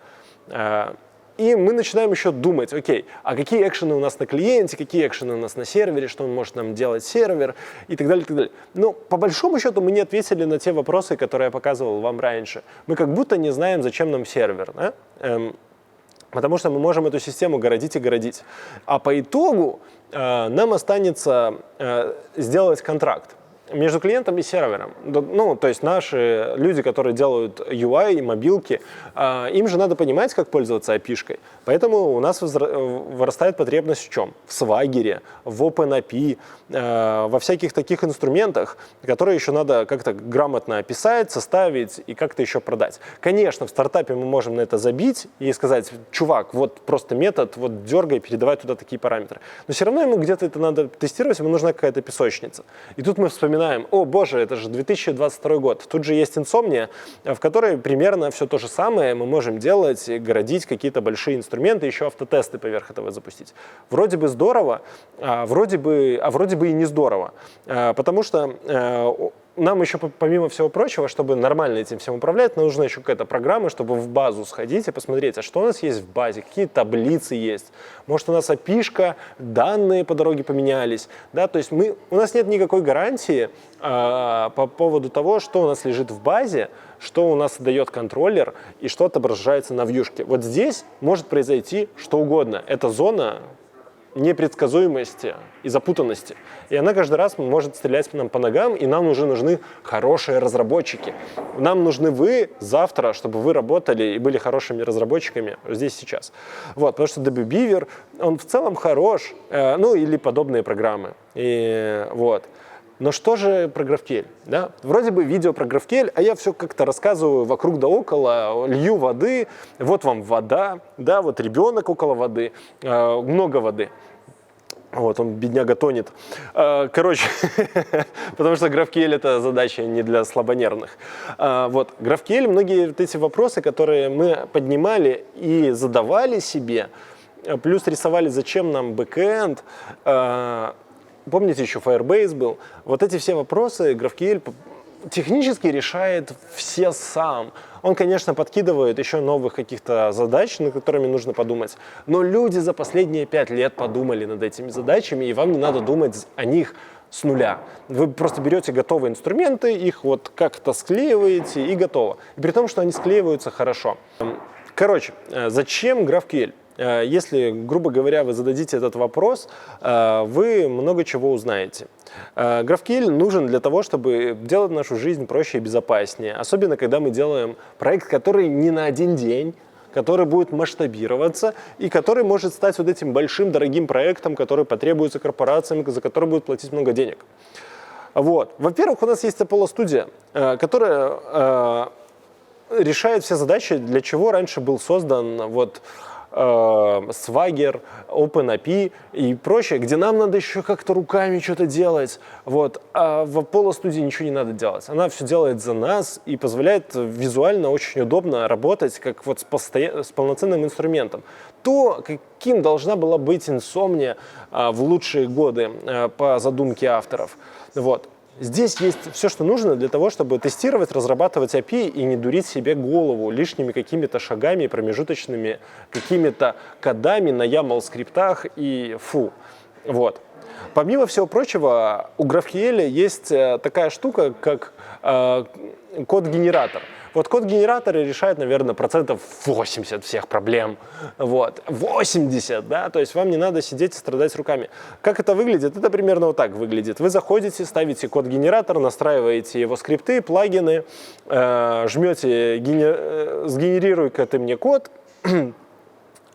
И мы начинаем еще думать, окей, а какие экшены у нас на клиенте, какие экшены у нас на сервере, что он может нам делать сервер и так далее, и так далее. Но по большому счету мы не ответили на те вопросы, которые я показывал вам раньше. Мы как будто не знаем, зачем нам сервер, да? Потому что мы можем эту систему городить и городить. А по итогу нам останется сделать контракт между клиентом и сервером. Ну, то есть наши люди, которые делают UI и мобилки, им же надо понимать, как пользоваться API-шкой. Поэтому у нас вырастает потребность в чем? В Swagger, в OpenAPI, во всяких таких инструментах, которые еще надо как-то грамотно описать, составить и как-то еще продать. Конечно, в стартапе мы можем на это забить и сказать, чувак, вот просто метод, вот дергай, передавай туда такие параметры. Но все равно ему где-то это надо тестировать, ему нужна какая-то песочница. И тут мы вспоминаем, о боже, это же 2022 год. Тут же есть Insomnia, в которой примерно все то же самое мы можем делать, городить какие-то большие инструменты, еще автотесты поверх этого запустить. Вроде бы здорово, а вроде бы и не здорово. Потому что нам еще, помимо всего прочего, чтобы нормально этим всем управлять, нам нужна еще какая-то программа, чтобы в базу сходить и посмотреть, а что у нас есть в базе, какие таблицы есть. Может, у нас API-шка, данные по дороге поменялись. Да? То есть у нас нет никакой гарантии по поводу того, что у нас лежит в базе, что у нас дает контроллер и что отображается на вьюшке. Вот здесь может произойти что угодно. Это зона непредсказуемости и запутанности. И она каждый раз может стрелять нам по ногам, и нам уже нужны хорошие разработчики. Нам нужны вы завтра, чтобы вы работали и были хорошими разработчиками здесь сейчас. Вот, потому что DB Beaver, он в целом хорош, ну или подобные программы. И вот. Но что же про GraphQL? Да? Вроде бы видео про GraphQL, а я все как-то рассказываю вокруг да около, лью воды, вот вам вода, да, вот ребенок около воды, много воды. Вот, он, бедняга, тонет. Короче, потому что GraphQL — это задача не для слабонервных. Вот, GraphQL, многие вот эти вопросы, которые мы поднимали и задавали себе, плюс рисовали, зачем нам бэкэнд. Помните, еще Firebase был. Вот эти все вопросы GraphQL технически решает все сам. Он, конечно, подкидывает еще новых каких-то задач, над которыми нужно подумать. Но люди за последние 5 лет подумали над этими задачами, и вам не надо думать о них с нуля. Вы просто берете готовые инструменты, их вот как-то склеиваете и готово. И при том, что они склеиваются хорошо. Короче, зачем GraphQL? Если, грубо говоря, вы зададите этот вопрос, вы много чего узнаете. GraphQL нужен для того, чтобы делать нашу жизнь проще и безопаснее. Особенно, когда мы делаем проект, который не на один день, который будет масштабироваться и который может стать вот этим большим дорогим проектом, который потребуется корпорациям, за который будет платить много денег. Вот. Во-первых, у нас есть Apollo Studio, которая решает все задачи, для чего раньше был создан вот Swagger, OpenAPI и прочее, где нам надо еще как-то руками что-то делать. Вот. А в Apollo Studio ничего не надо делать. Она все делает за нас и позволяет визуально очень удобно работать как вот с полноценным инструментом. То, каким должна была быть Insomnia в лучшие годы по задумке авторов. Вот. Здесь есть все, что нужно для того, чтобы тестировать, разрабатывать API и не дурить себе голову лишними какими-то шагами, промежуточными какими-то кодами на YAML скриптах и фу. Вот. Помимо всего прочего, у GraphQL есть такая штука, как код-генератор. Вот код-генератор решает, наверное, 80% всех проблем. Вот. 80%, да? То есть вам не надо сидеть и страдать руками. Как это выглядит? Это примерно вот так выглядит. Вы заходите, ставите код-генератор, настраиваете его скрипты, плагины, жмете «Сгенерируй-ка ты мне код».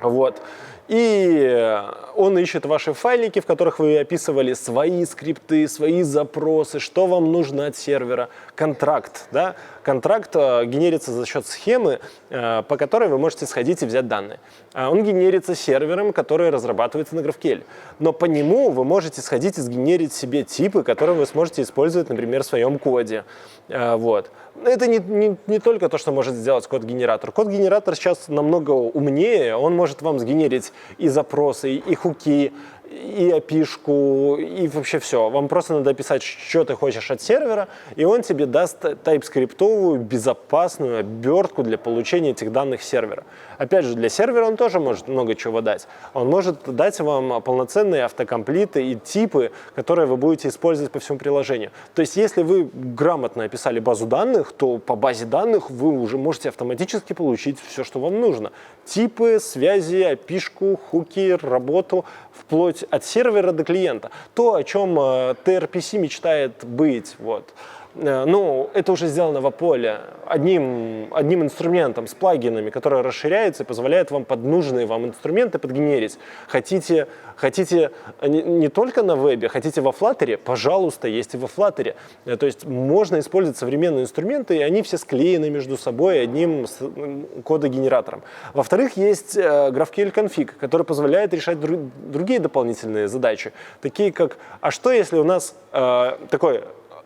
Вот. И он ищет ваши файлики, в которых вы описывали свои скрипты, свои запросы, что вам нужно от сервера. Контракт. Да? Контракт генерится за счет схемы, по которой вы можете сходить и взять данные. Он генерится сервером, который разрабатывается на GraphQL. Но по нему вы можете сходить и сгенерить себе типы, которые вы сможете использовать, например, в своем коде. Вот. Это не только то, что может сделать код-генератор. Код-генератор сейчас намного умнее. Он может вам сгенерить и запросы, и хуки, и API-шку, и вообще все. Вам просто надо писать, что ты хочешь от сервера, и он тебе даст TypeScript-овую, безопасную обертку для получения этих данных сервера. Опять же, для сервера он тоже может много чего дать. Он может дать вам полноценные автокомплиты и типы, которые вы будете использовать по всему приложению. То есть, если вы грамотно описали базу данных, то по базе данных вы уже можете автоматически получить все, что вам нужно. Типы, связи, API-шку, хуки, работу, вплоть от сервера до клиента. То, о чем TRPC мечтает быть. Вот. Ну, это уже сделано в Apollo одним инструментом с плагинами, который расширяется и позволяет вам под нужные вам инструменты подгенерить. Хотите не только на вебе, хотите во Flutter, пожалуйста, есть и во Flutter. То есть можно использовать современные инструменты, и они все склеены между собой одним кодогенератором. Во-вторых, есть GraphQL config, который позволяет решать другие дополнительные задачи, такие как, а что если у нас такой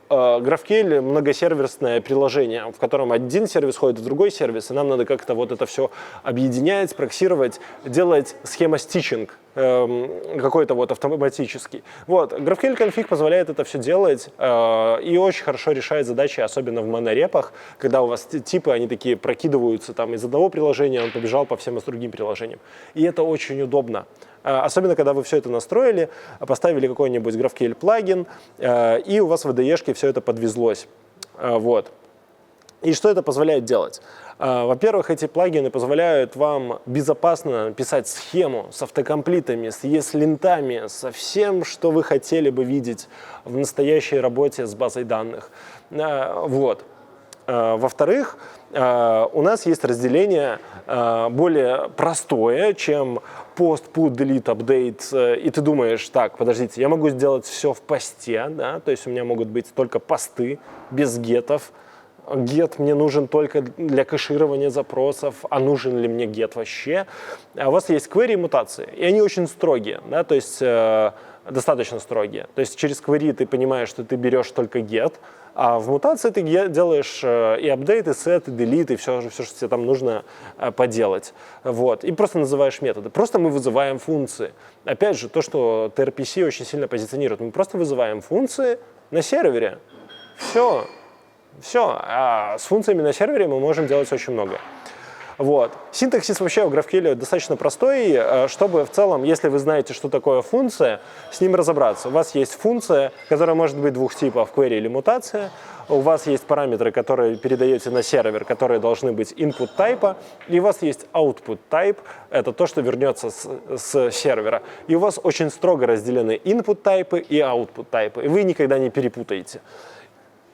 GraphQL многосервисное приложение, в котором один сервис ходит в другой сервис, и нам надо как-то вот это все объединять, проксировать, делать схема-стичинг какой-то вот автоматический. Вот. GraphQL config позволяет это все делать и очень хорошо решает задачи, особенно в монорепах, когда у вас типы, они такие прокидываются там из одного приложения, он побежал по всем другим приложениям. И это очень удобно. Особенно, когда вы все это настроили, поставили какой-нибудь GraphQL плагин, и у вас в IDE-шке все это подвезлось. Вот. И что это позволяет делать? Во-первых, эти плагины позволяют вам безопасно писать схему с автокомплитами, с ESLint-ами, со всем, что вы хотели бы видеть в настоящей работе с базой данных. Вот. Во-вторых, у нас есть разделение более простое, чем post, put, delete, update, и ты думаешь, так, подождите, я могу сделать все в посте, да? То есть у меня могут быть только посты без гетов. Get мне нужен только для кэширования запросов, а нужен ли мне get вообще? А у вас есть query и мутации, и они очень строгие, да? То есть достаточно строгие. То есть через query ты понимаешь, что ты берешь только get, А в мутации ты делаешь и апдейт, и сет, и делит, и все, что тебе там нужно поделать. Вот. И просто называешь методы. Просто мы вызываем функции. Опять же, то, что TRPC очень сильно позиционирует. Мы просто вызываем функции на сервере. Все. Все. А с функциями на сервере мы можем делать очень много. Вот. Синтаксис вообще в GraphQL достаточно простой, чтобы в целом, если вы знаете, что такое функция, с ним разобраться. У вас есть функция, которая может быть двух типов, query или мутация. У вас есть параметры, которые передаете на сервер, которые должны быть input type, и у вас есть output type, это то, что вернется с сервера. И у вас очень строго разделены input type и output type, и вы никогда не перепутаете.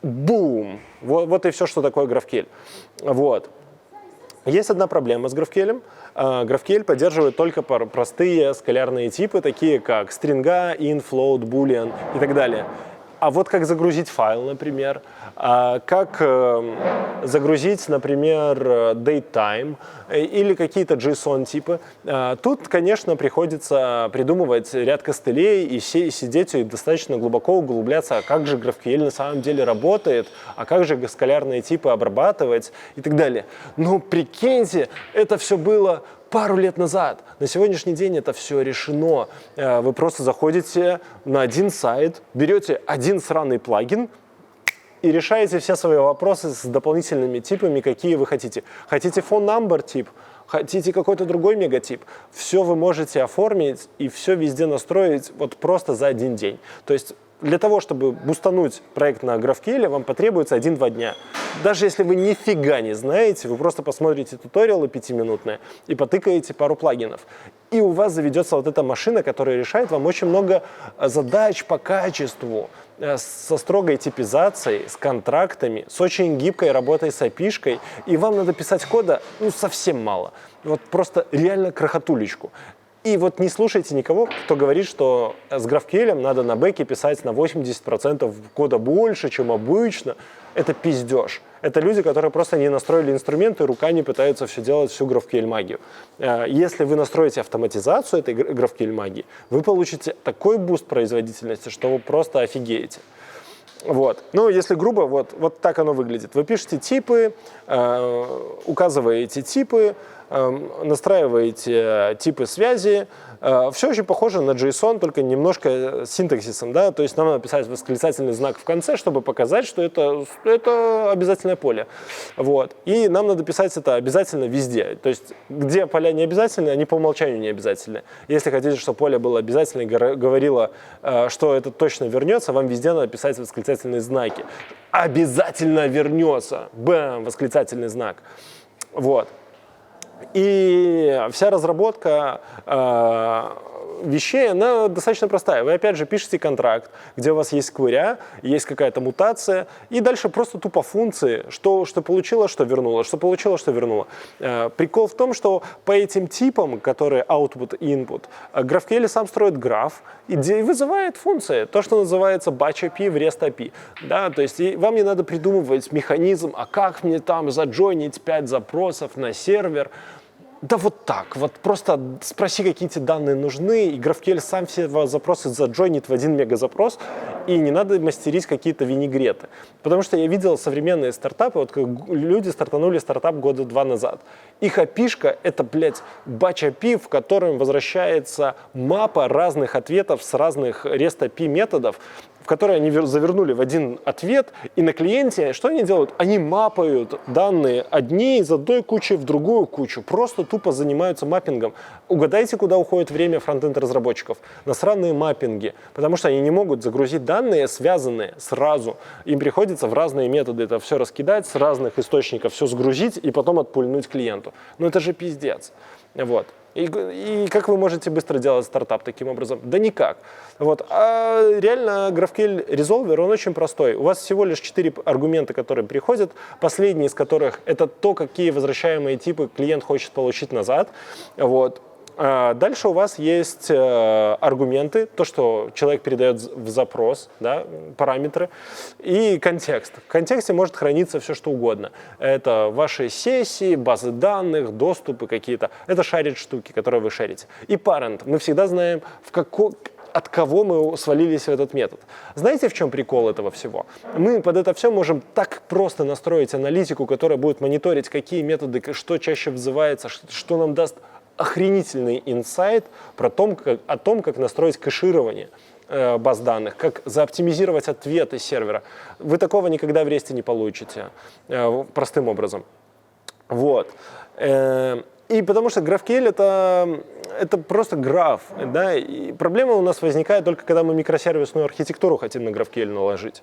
Бум! Вот и все, что такое GraphQL. Вот. Есть одна проблема с GraphQL. GraphQL поддерживает только простые скалярные типы, такие как стринга, int, float, boolean и так далее. А вот как загрузить файл, например, как загрузить, например, datetime или какие-то JSON-типы. Тут, конечно, приходится придумывать ряд костылей и сидеть и достаточно глубоко углубляться, а как же GraphQL на самом деле работает, а как же скалярные типы обрабатывать и так далее. Но прикиньте, это все было пару лет назад. На сегодняшний день это все решено. Вы просто заходите на один сайт, берете один сраный плагин и решаете все свои вопросы с дополнительными типами, какие вы хотите. Хотите phone number тип, хотите какой-то другой мегатип. Все вы можете оформить и все везде настроить вот просто за один день. То есть для того, чтобы бустануть проект на GraphQL, вам потребуется 1-2 дня. Даже если вы нифига не знаете, вы просто посмотрите туториалы 5-минутные и потыкаете пару плагинов. И у вас заведется вот эта машина, которая решает вам очень много задач по качеству, со строгой типизацией, с контрактами, с очень гибкой работой с API-шкой. И вам надо писать кода, совсем мало. Вот просто реально крохотулечку. И вот не слушайте никого, кто говорит, что с GraphQL надо на бэке писать на 80% кода больше, чем обычно. Это пиздеж. Это люди, которые просто не настроили инструменты, руками пытаются все делать, всю GraphQL-магию. Если вы настроите автоматизацию этой GraphQL-магии, вы получите такой буст производительности, что вы просто офигеете. Вот. Ну, если грубо, вот так оно выглядит. Вы пишете типы, указываете типы, настраиваете типы связи. Все очень похоже на JSON, только немножко с синтаксисом, да, то есть нам надо писать восклицательный знак в конце, чтобы показать, что это обязательное поле. Вот. И нам надо писать это обязательно везде. То есть где поля не обязательны, они по умолчанию не обязательны. Если хотите, чтобы поле было обязательно и говорило, что это точно вернется, вам везде надо писать восклицательные знаки. Обязательно вернется. Бэм, восклицательный знак. Вот. И вся разработка вещей, она достаточно простая. Вы опять же пишете контракт, где у вас есть query, есть какая-то мутация, и дальше просто тупо функции, что получило, что вернуло, что получило, что вернуло. Прикол в том, что по этим типам, которые output и input, GraphQL сам строит граф и вызывает функции, то, что называется batch API в REST API. Да, то есть вам не надо придумывать механизм, а как мне там заджойнить 5 запросов на сервер. Да вот так, вот просто спроси, какие тебе данные нужны, и GraphQL сам все запросы заджойнит в один мегазапрос, и не надо мастерить какие-то винегреты. Потому что я видел современные стартапы, вот как люди стартанули стартап года 2 назад. Их API-шка — это, batch API, в котором возвращается мапа разных ответов с разных REST API методов, в которые они завернули в один ответ, и на клиенте что они делают? Они мапают данные одни из одной кучи в другую кучу, просто тупо занимаются маппингом. Угадайте, куда уходит время фронтенд-разработчиков? На сраные маппинги, потому что они не могут загрузить данные, связанные сразу. Им приходится в разные методы это все раскидать, с разных источников все сгрузить и потом отпульнуть клиенту. Ну это же пиздец. Вот. И как вы можете быстро делать стартап таким образом? Да никак. Вот. А реально GraphQL Resolver, он очень простой. У вас всего лишь 4 аргумента, которые приходят, последний из которых это то, какие возвращаемые типы клиент хочет получить назад. Вот. Дальше у вас есть аргументы, то, что человек передает в запрос, да, параметры, и контекст. В контексте может храниться все, что угодно. Это ваши сессии, базы данных, доступы какие-то. Это шарит штуки, которые вы шарите. И parent. Мы всегда знаем, от кого мы свалились в этот метод. Знаете, в чем прикол этого всего? Мы под это все можем так просто настроить аналитику, которая будет мониторить, какие методы, что чаще вызывается, что нам даст охренительный инсайт о том, как настроить кэширование баз данных, как заоптимизировать ответы сервера. Вы такого никогда в REST не получите простым образом. Вот. И потому что GraphQL это просто граф. Да? И проблема у нас возникает только, когда мы микросервисную архитектуру хотим на GraphQL наложить.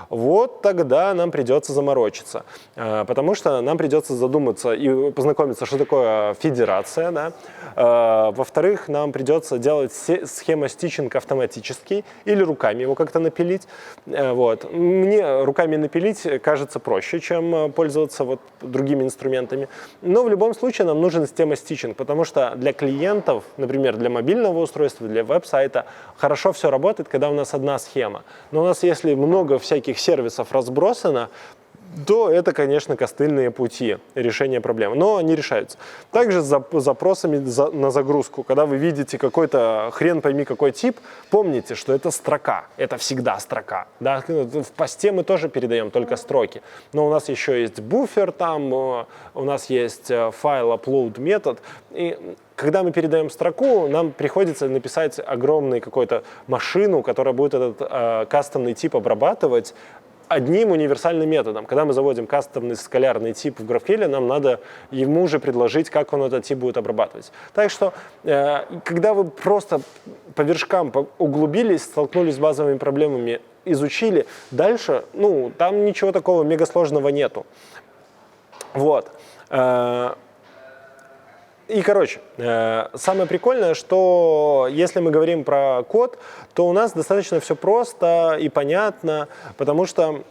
Вот тогда нам придется заморочиться. Потому что нам придется задуматься и познакомиться, что такое федерация. Да? Во-вторых, нам придется делать схема-стичинг автоматический или руками его как-то напилить. Вот. Мне руками напилить кажется проще, чем пользоваться вот другими инструментами. Но в любом случае нам нужен схема-стичинг, потому что для клиентов, например, для мобильного устройства, для веб-сайта, хорошо все работает, когда у нас одна схема. Но у нас, если много всяких сервисов разбросано, то это, конечно, костыльные пути решения проблемы, но они решаются. Также с запросами на загрузку. Когда вы видите какой-то хрен пойми какой тип, помните, что это строка, это всегда строка. Да? В посте мы тоже передаем только строки, но у нас еще есть буфер там, у нас есть файл upload метод, и когда мы передаем строку, нам приходится написать огромную какую-то машину, которая будет этот кастомный тип обрабатывать одним универсальным методом. Когда мы заводим кастомный скалярный тип в GraphQL, нам надо ему же предложить, как он этот тип будет обрабатывать. Так что, когда вы просто по вершкам углубились, столкнулись с базовыми проблемами, изучили, дальше, ну, там ничего такого мегасложного нету. Вот. И, короче, самое прикольное, что если мы говорим про код, то у нас достаточно все просто и понятно, потому что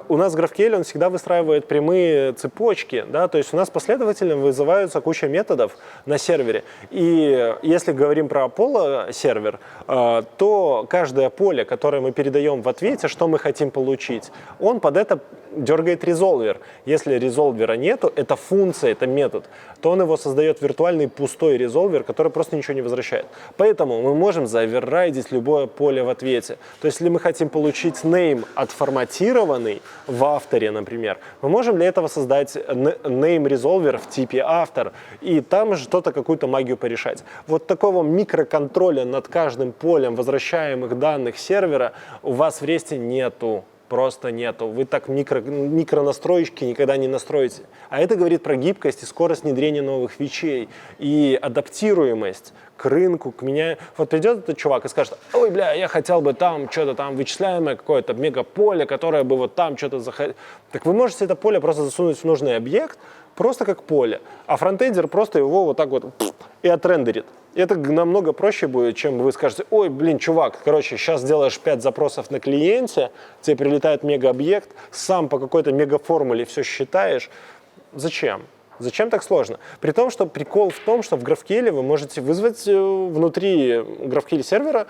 у нас GraphQL, он всегда выстраивает прямые цепочки, да, то есть у нас последовательно вызываются куча методов на сервере. И если говорим про Apollo сервер, то каждое поле, которое мы передаем в ответе, что мы хотим получить, он под это дергает резолвер. Если резолвера нету, это функция, это метод, то он его создает виртуальный пустой резолвер, который просто ничего не возвращает. Поэтому мы можем заоверрайдить любое поле в ответе. То есть, если мы хотим получить name отформатированный в авторе, например, мы можем для этого создать name резолвер в типе автор и там что-то, какую-то магию порешать. Вот такого микроконтроля над каждым полем возвращаемых данных сервера у вас в REST нету. Просто нету. Вы так микронастроечки никогда не настроите. А это говорит про гибкость и скорость внедрения новых фичей и адаптируемость к рынку, к меня. Вот придет этот чувак и скажет: ой, бля, я хотел бы там что-то там вычисляемое какое-то мегаполе, которое бы вот там что-то заходило. Так вы можете это поле просто засунуть в нужный объект, просто как поле, а фронтендер просто его вот так вот и отрендерит. Это намного проще будет, чем вы скажете: ой, блин, чувак, короче, сейчас делаешь 5 запросов на клиенте, тебе прилетает мегаобъект, сам по какой-то мегаформуле все считаешь. Зачем? Зачем так сложно? При том, что прикол в том, что в GraphQL вы можете вызвать внутри GraphQL сервера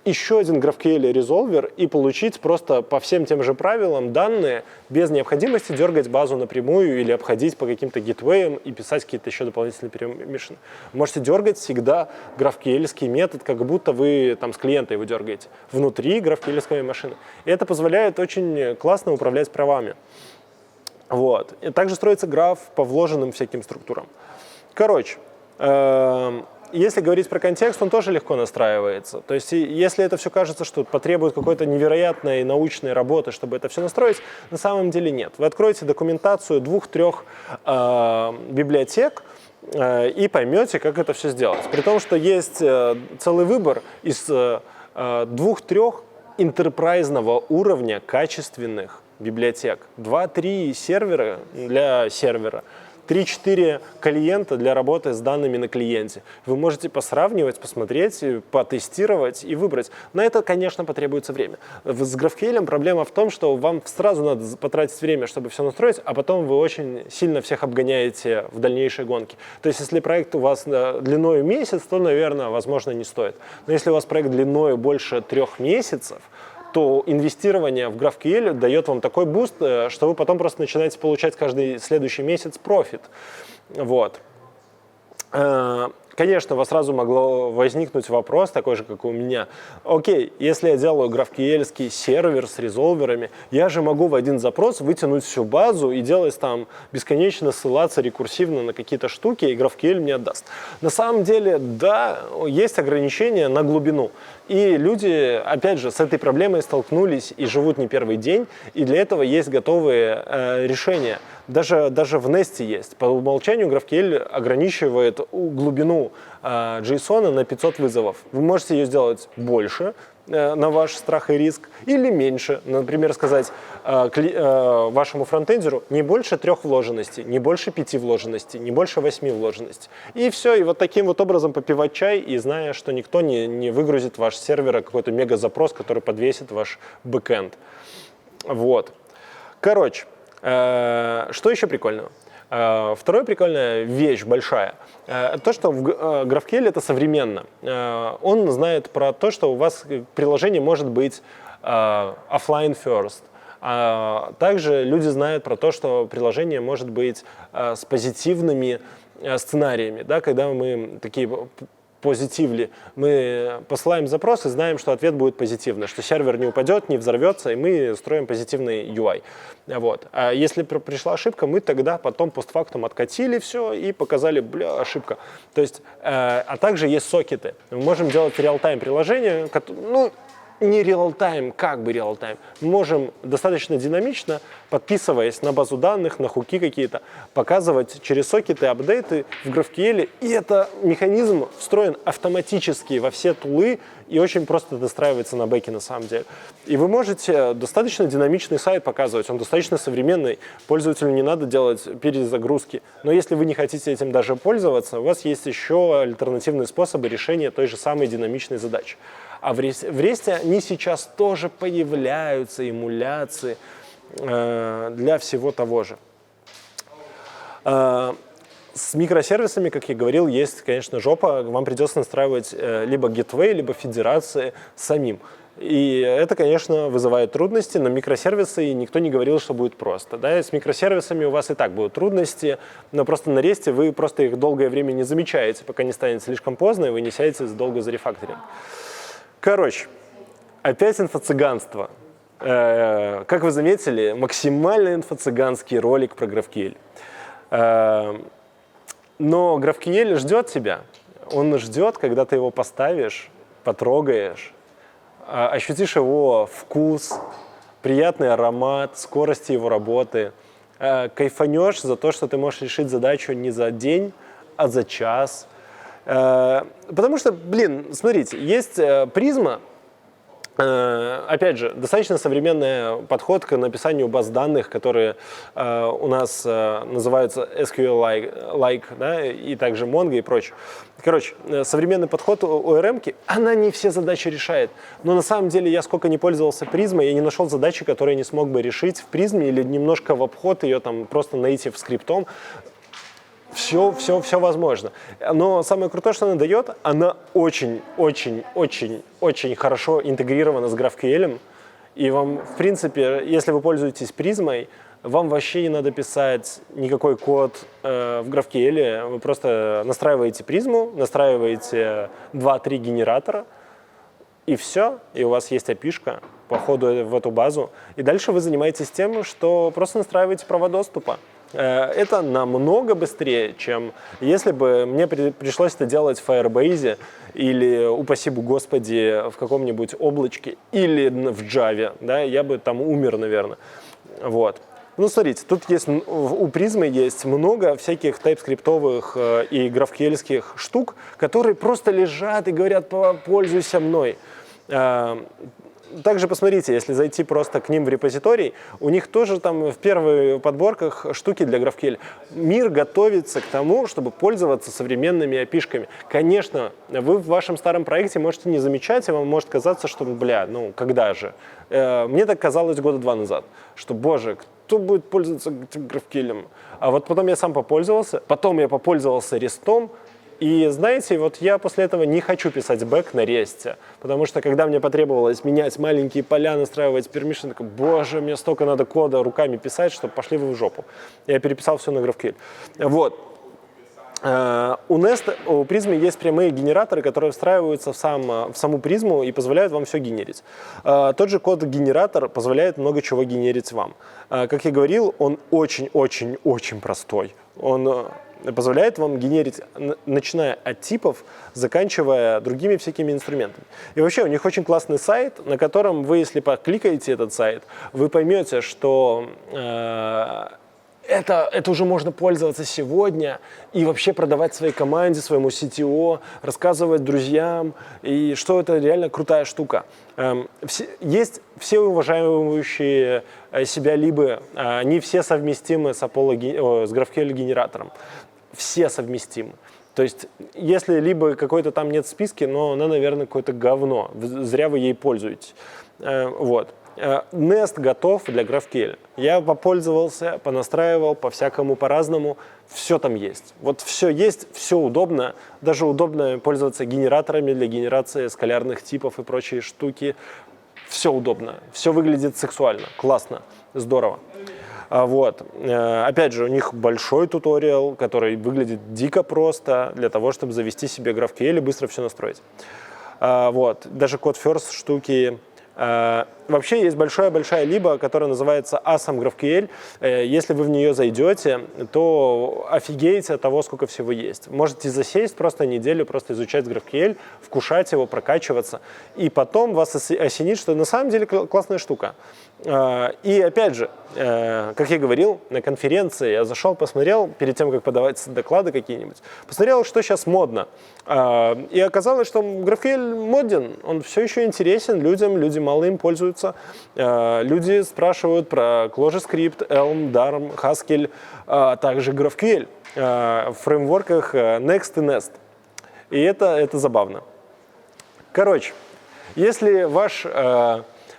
еще один GraphQL резолвер и получить просто по всем тем же правилам данные без необходимости дергать базу напрямую или обходить по каким-то гитвеям и писать какие-то еще дополнительные перемешаны. Можете дергать всегда GraphQL-ский метод, как будто вы там с клиента его дергаете внутри GraphQL-ской машины. И это позволяет очень классно управлять правами. Вот. И также строится граф по вложенным всяким структурам. Короче, если говорить про контекст, он тоже легко настраивается. То есть, если это все кажется, что потребует какой-то невероятной научной работы, чтобы это все настроить, на самом деле нет. Вы откроете документацию 2-3 библиотек и поймете, как это все сделать. При том, что есть целый выбор из 2-3 интерпрайзного уровня качественных библиотек. 2-3 сервера для сервера. 3-4 клиента для работы с данными на клиенте. Вы можете посравнивать, посмотреть, потестировать и выбрать. На это, конечно, потребуется время. С GraphQL проблема в том, что вам сразу надо потратить время, чтобы все настроить, а потом вы очень сильно всех обгоняете в дальнейшей гонке. То есть, если проект у вас длиной месяц, то, наверное, возможно, не стоит. Но если у вас проект длиной больше 3 месяцев, то инвестирование в GraphQL дает вам такой буст, что вы потом просто начинаете получать каждый следующий месяц профит. Вот. конечно, у вас сразу могло возникнуть вопрос, такой же, как у меня. Окей, если я делаю GraphQL-ский сервер с резолверами, я же могу в один запрос вытянуть всю базу и делать там бесконечно ссылаться рекурсивно на какие-то штуки, и GraphQL мне отдаст. На самом деле, да, есть ограничения на глубину. И люди, опять же, с этой проблемой столкнулись и живут не первый день, и для этого есть готовые решения. Даже в Nest есть. По умолчанию GraphQL ограничивает глубину JSON на 500 вызовов. Вы можете ее сделать больше, на ваш страх и риск, или меньше. Например, сказать вашему фронтендеру не больше 3 вложенностей, не больше 5 вложенностей, не больше 8 вложенностей. И все, и вот таким вот образом попивать чай, и зная, что никто не выгрузит ваш сервер какой-то мега-запрос, который подвесит ваш бэкэнд. Вот. Короче, что еще прикольного? Вторая прикольная вещь большая, то, что в GraphQL это современно. Он знает про то, что у вас приложение может быть offline first. Также люди знают про то, что приложение может быть с позитивными сценариями, да, когда мы такие позитивли, мы посылаем запрос и знаем, что ответ будет позитивный, что сервер не упадет, не взорвется, и мы строим позитивный UI. Вот. А если пришла ошибка, мы тогда потом постфактум откатили все и показали, бля, ошибка. То есть, а также есть сокеты. Мы можем делать реал-тайм приложение, ну, не реал-тайм, как бы реал-тайм. Мы можем достаточно динамично, подписываясь на базу данных, на хуки какие-то, показывать через сокеты апдейты в GraphQL. И это механизм встроен автоматически во все тулы и очень просто достраивается на бэке на самом деле. И вы можете достаточно динамичный сайт показывать, он достаточно современный, пользователю не надо делать перезагрузки. Но если вы не хотите этим даже пользоваться, у вас есть еще альтернативные способы решения той же самой динамичной задачи. А в REST они сейчас тоже появляются, эмуляции для всего того же. С микросервисами, как я говорил, есть, конечно, жопа. Вам придется настраивать либо gateway, либо федерации самим. И это, конечно, вызывает трудности, но микросервисы никто не говорил, что будет просто. Да? С микросервисами у вас и так будут трудности, но просто на REST вы просто их долгое время не замечаете, пока не станет слишком поздно, и вы не сядете долго за рефакторинг. Короче, опять инфо-цыганство. Как вы заметили, максимально инфо-цыганский ролик про GraphQL. Но GraphQL ждет тебя. Он ждет, когда ты его поставишь, потрогаешь, ощутишь его вкус, приятный аромат, скорость его работы, кайфанешь за то, что ты можешь решить задачу не за день, а за час. Потому что, блин, смотрите, есть призма, опять же, достаточно современный подход к написанию баз данных, которые у нас называются SQL-like, да, и также Mongo и прочее. Короче, современный подход ORM-ки, она не все задачи решает. Но на самом деле я сколько не пользовался призмой, я не нашел задачи, которые не смог бы решить в призме или немножко в обход ее там просто native скриптом. Все возможно. Но самое крутое, что она дает, она очень хорошо интегрирована с GraphQL. И вам, в принципе, если вы пользуетесь призмой, вам вообще не надо писать никакой код в GraphQL. Вы просто настраиваете призму, настраиваете 2-3 генератора, и все. И у вас есть API-шка по ходу в эту базу. И дальше вы занимаетесь тем, что просто настраиваете права доступа. Это намного быстрее, чем если бы мне пришлось это делать в Firebase или, упаси господи, в каком-нибудь облачке или в Java, да, я бы там умер, наверное. Вот. Ну, смотрите, тут есть, у призмы есть много всяких тайпскриптовых и GraphQL-ских штук, которые просто лежат и говорят: пользуйся мной. Также посмотрите, если зайти просто к ним в репозиторий, у них тоже там в первых подборках штуки для GraphQL. Мир готовится к тому, чтобы пользоваться современными API-шками. Конечно, вы в вашем старом проекте можете не замечать, и вам может казаться, что, бля, ну когда же? Мне так казалось 2 года назад, что, боже, кто будет пользоваться GraphQL? А вот потом я сам попользовался, потом я попользовался REST-ом. И знаете, вот я после этого не хочу писать бэк на REST, потому что когда мне потребовалось менять маленькие поля, настраивать permission, такой: боже, мне столько надо кода руками писать, что пошли вы в жопу. Я переписал все на GraphQL. Вот. У Nest, у призмы есть прямые генераторы, которые встраиваются в саму призму и позволяют вам все генерить. Тот же код-генератор позволяет много чего генерить вам. Как я говорил, он очень-очень-очень простой. Он позволяет вам генерить, начиная от типов, заканчивая другими всякими инструментами. И вообще у них очень классный сайт, на котором вы, если покликаете этот сайт, вы поймете, что это уже можно пользоваться сегодня и вообще продавать своей команде, своему CTO, рассказывать друзьям, и что это реально крутая штука. Есть все уважающие себя либо, они все совместимы с GraphQL-генератором. Все совместимы. То есть, если либо какой-то там нет в списке, но она, наверное, какое-то говно. Зря вы ей пользуетесь. Вот. Nest готов для GraphQL. Я попользовался, понастраивал, по-всякому, по-разному. Все там есть. Вот все есть, все удобно. Даже удобно пользоваться генераторами для генерации скалярных типов и прочие штуки. Все удобно. Все выглядит сексуально. Классно. Здорово. Вот. Опять же, у них большой туториал, который выглядит дико просто для того, чтобы завести себе GraphQL и быстро все настроить. Вот. Даже код-first штуки. Вообще есть большая либо, которая называется Awesome GraphQL. Если вы в нее зайдете, то офигеете от того, сколько всего есть. Можете засесть просто неделю, просто изучать GraphQL, вкушать его, прокачиваться. И потом вас осенит, что на самом деле классная штука. И опять же, как я говорил, на конференции я зашел, посмотрел, перед тем, как подавать доклады какие-нибудь, посмотрел, что сейчас модно. И оказалось, что GraphQL моден, он все еще интересен людям, люди мало им пользуются. Люди спрашивают про ClojureScript, Elm, Darm, Haskell, а также GraphQL в фреймворках Next и Nest. И это забавно. Короче, если ваш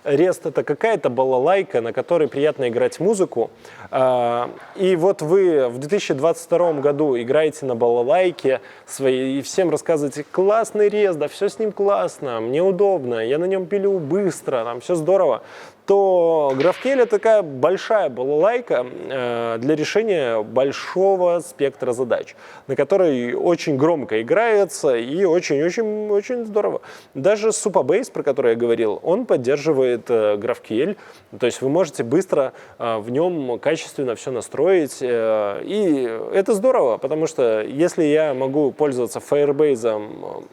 REST — это какая-то балалайка, на которой приятно играть музыку, и вот вы в 2022 году играете на балалайке своей и всем рассказываете: классный REST, да все с ним классно, мне удобно, я на нем пилю быстро, там все здорово, то GraphQL — это такая большая балалайка для решения большого спектра задач, на которой очень громко играется и очень-очень-очень здорово. Даже Supabase, про который я говорил, он поддерживает GraphQL, то есть вы можете быстро в нем качественно все настроить, и это здорово, потому что если я могу пользоваться Firebase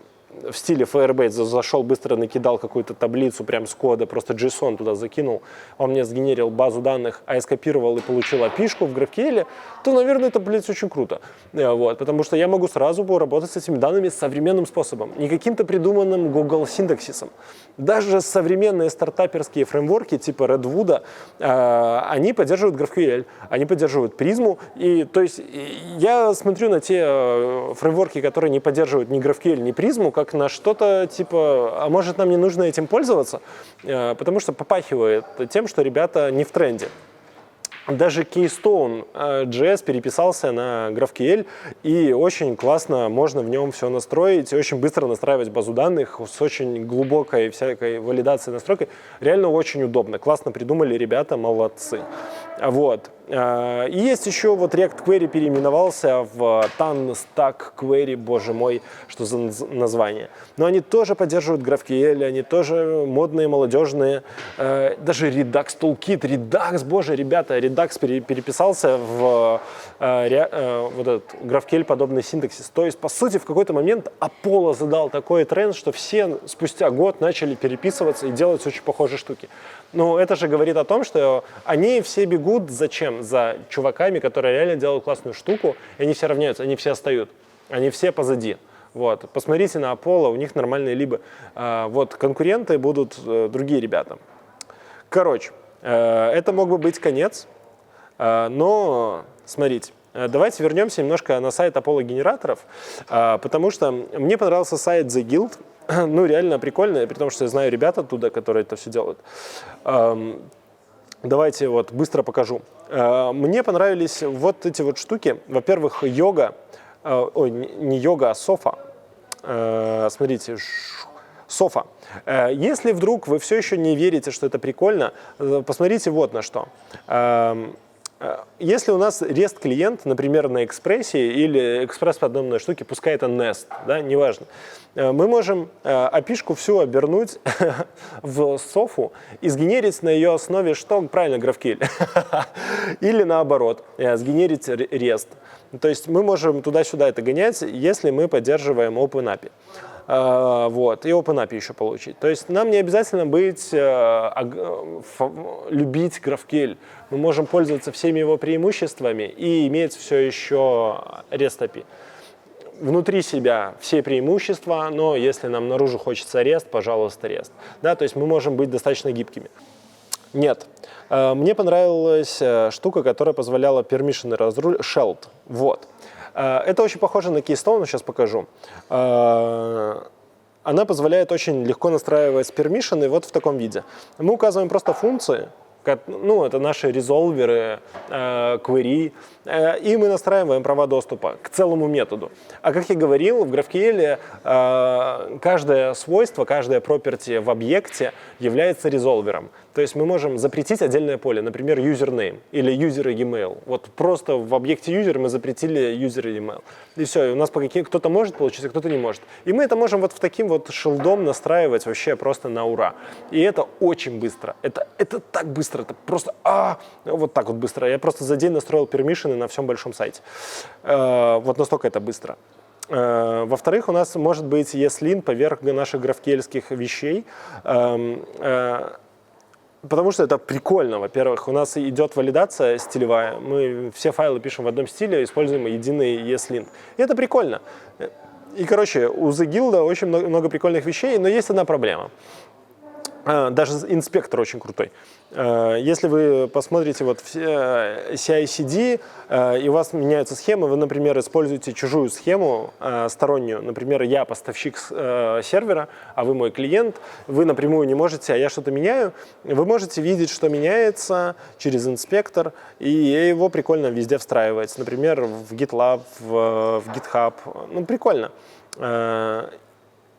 в стиле Firebase, зашел, быстро накидал какую-то таблицу прям с кода, просто JSON туда закинул, он мне сгенерил базу данных, а я скопировал и получил API-шку в GraphQL, то, наверное, это, блядь, очень круто. Вот, потому что я могу сразу поработать с этими данными современным способом, не каким-то придуманным Google синтаксисом. Даже современные стартаперские фреймворки типа Redwood, они поддерживают GraphQL, они поддерживают призму, и то есть я смотрю на те фреймворки, которые не поддерживают ни GraphQL, ни призму, как на что-то типа, а может нам не нужно этим пользоваться, потому что попахивает тем, что ребята не в тренде. Даже Keystone.js переписался на GraphQL, и очень классно можно в нем все настроить, и очень быстро настраивать базу данных с очень глубокой всякой валидацией, настройкой. Реально очень удобно. Классно придумали ребята, молодцы. Вот. И есть еще вот React Query переименовался в TAN-Stack Query, боже мой, что за название. Но они тоже поддерживают GraphQL, они тоже модные, молодежные. Даже Redux Toolkit, Redux, боже, ребята, Redux переписался в вот этот GraphQL-подобный синтаксис. То есть, по сути, в какой-то момент Apollo задал такой тренд, что все спустя год начали переписываться и делать очень похожие штуки. Ну, это же говорит о том, что они все бегут зачем? За чуваками, которые реально делают классную штуку, и они все равняются, они все отстают, они все позади. Вот. Посмотрите на Apollo, у них нормальные либо. Вот, конкуренты будут другие ребята. Короче, это мог бы быть конец, но смотрите. Давайте вернемся немножко на сайт Apollo генераторов, потому что мне понравился сайт The Guild. Ну, реально прикольно, при том, что я знаю ребят оттуда, которые это все делают. Давайте вот быстро покажу. Мне понравились вот эти вот штуки. Во-первых, йога. Ой, не йога, а софа. Смотрите, софа. Если вдруг вы все еще не верите, что это прикольно, посмотрите вот на что. Если у нас REST-клиент, например, на экспрессе или экспресс по одной штуке, пускай это Nest, да, неважно, мы можем API-шку всю обернуть в софу и сгенерить на ее основе что? Правильно, GraphQL. Или наоборот, сгенерить REST. То есть мы можем туда-сюда это гонять, если мы поддерживаем OpenAPI. Вот, и OpenAPI еще получить. То есть нам не обязательно любить GraphQL. Мы можем пользоваться всеми его преимуществами и иметь все еще REST API. Внутри себя все преимущества, но если нам наружу хочется REST, пожалуйста, REST. Да, то есть мы можем быть достаточно гибкими. Нет. Мне понравилась штука, которая позволяла пермишины разрулить, Shelled. Вот. Это очень похоже на Keystone, сейчас покажу. Она позволяет очень легко настраивать пермишины вот в таком виде. Мы указываем просто функции, ну, это наши резолверы, query, и мы настраиваем права доступа к целому методу. А как я говорил, в GraphQL каждое свойство, каждая property в объекте является резолвером. То есть мы можем запретить отдельное поле, например, username или user email. Вот просто в объекте user мы запретили user email. И все, и у нас кто-то может получить, а кто-то не может. И мы это можем вот в таким вот шилдом настраивать вообще просто на ура. И это очень быстро. Это так быстро, это просто вот так вот быстро. Я просто за день настроил пермишины на всем большом сайте. Вот настолько это быстро. Во-вторых, у нас может быть ESLint поверх наших GraphQL-ских вещей. Потому что это прикольно, во-первых. У нас идет валидация стилевая. Мы все файлы пишем в одном стиле, используем единый ESLint. И это прикольно. И, короче, у TheGuild очень много прикольных вещей, но есть одна проблема. Даже инспектор очень крутой. Если вы посмотрите вот CI/CD, и у вас меняются схемы, вы, например, используете чужую схему стороннюю, например, я поставщик сервера, а вы мой клиент, вы напрямую не можете, а я что-то меняю, вы можете видеть, что меняется через инспектор, и его прикольно везде встраивать, например, в GitLab, в GitHub, ну, прикольно.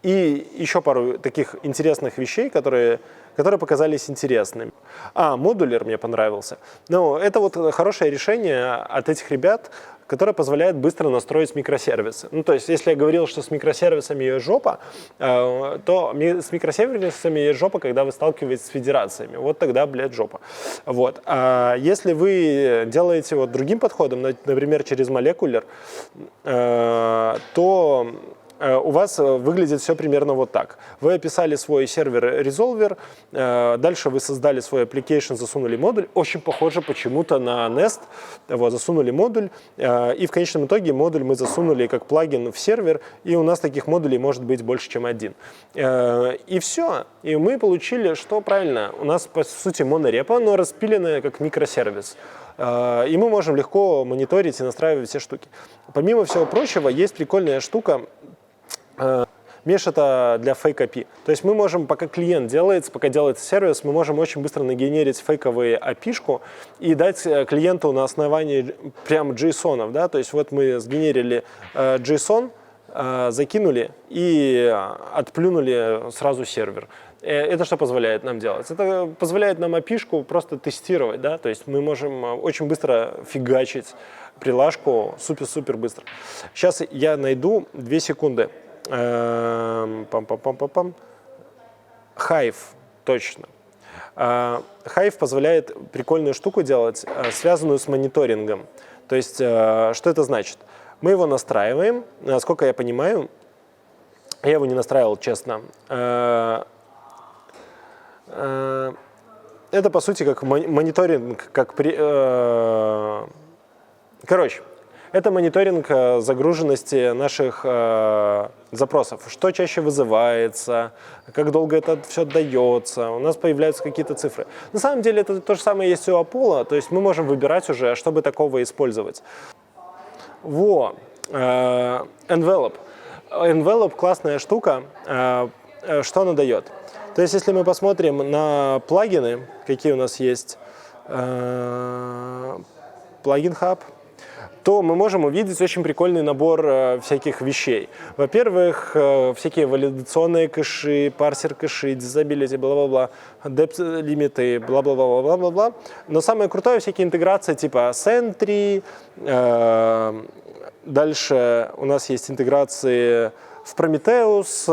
И еще пару таких интересных вещей, которые показались интересными. Модулер мне понравился. Но это вот хорошее решение от этих ребят, которое позволяет быстро настроить микросервисы. Ну, то есть, если я говорил, что с микросервисами есть жопа, то с микросервисами есть жопа, когда вы сталкиваетесь с федерациями. Вот тогда, блядь, жопа. Вот. А если вы делаете вот другим подходом, например, через молекулер, то у вас выглядит все примерно вот так. Вы описали свой сервер-резолвер, дальше вы создали свой application, засунули модуль, очень похоже почему-то на Nest, вот, засунули модуль, и в конечном итоге модуль мы засунули как плагин в сервер, и у нас таких модулей может быть больше, чем один. И все. И мы получили, что правильно, у нас, по сути, монорепа, но распиленная как микросервис. И мы можем легко мониторить и настраивать все штуки. Помимо всего прочего, есть прикольная штука, Mesh — это для Fake API. То есть мы можем, пока клиент делается, пока делается сервис, мы можем очень быстро нагенерить фейковые API-шку и дать клиенту на основании прям JSON. Да? То есть вот мы сгенерили JSON, закинули и отплюнули сразу сервер. Это что позволяет нам делать? Это позволяет нам API-шку просто тестировать. Да? То есть мы можем очень быстро фигачить прилажку супер-супер быстро. Сейчас я найду 2 секунды. Hive, точно. Hive позволяет прикольную штуку делать, связанную с мониторингом. То есть, что это значит? Мы его настраиваем, насколько я понимаю, я его не настраивал, честно. Это, по сути, как мониторинг, короче, это мониторинг загруженности наших запросов. Что чаще вызывается, как долго это все отдается. У нас появляются какие-то цифры. На самом деле это то же самое есть у Apollo, то есть мы можем выбирать уже, чтобы такого использовать. Envelope. Envelope — классная штука. Что она дает? То есть если мы посмотрим на плагины, какие у нас есть, плагин Hub, то мы можем увидеть очень прикольный набор всяких вещей. Во-первых, всякие валидационные кэши, парсер кэши, дизабилити, бла-бла-бла, depth лимиты, бла-бла-бла-бла-бла-бла. Но самое крутое всякие интеграции типа Sentry. Дальше у нас есть интеграции в Prometheus,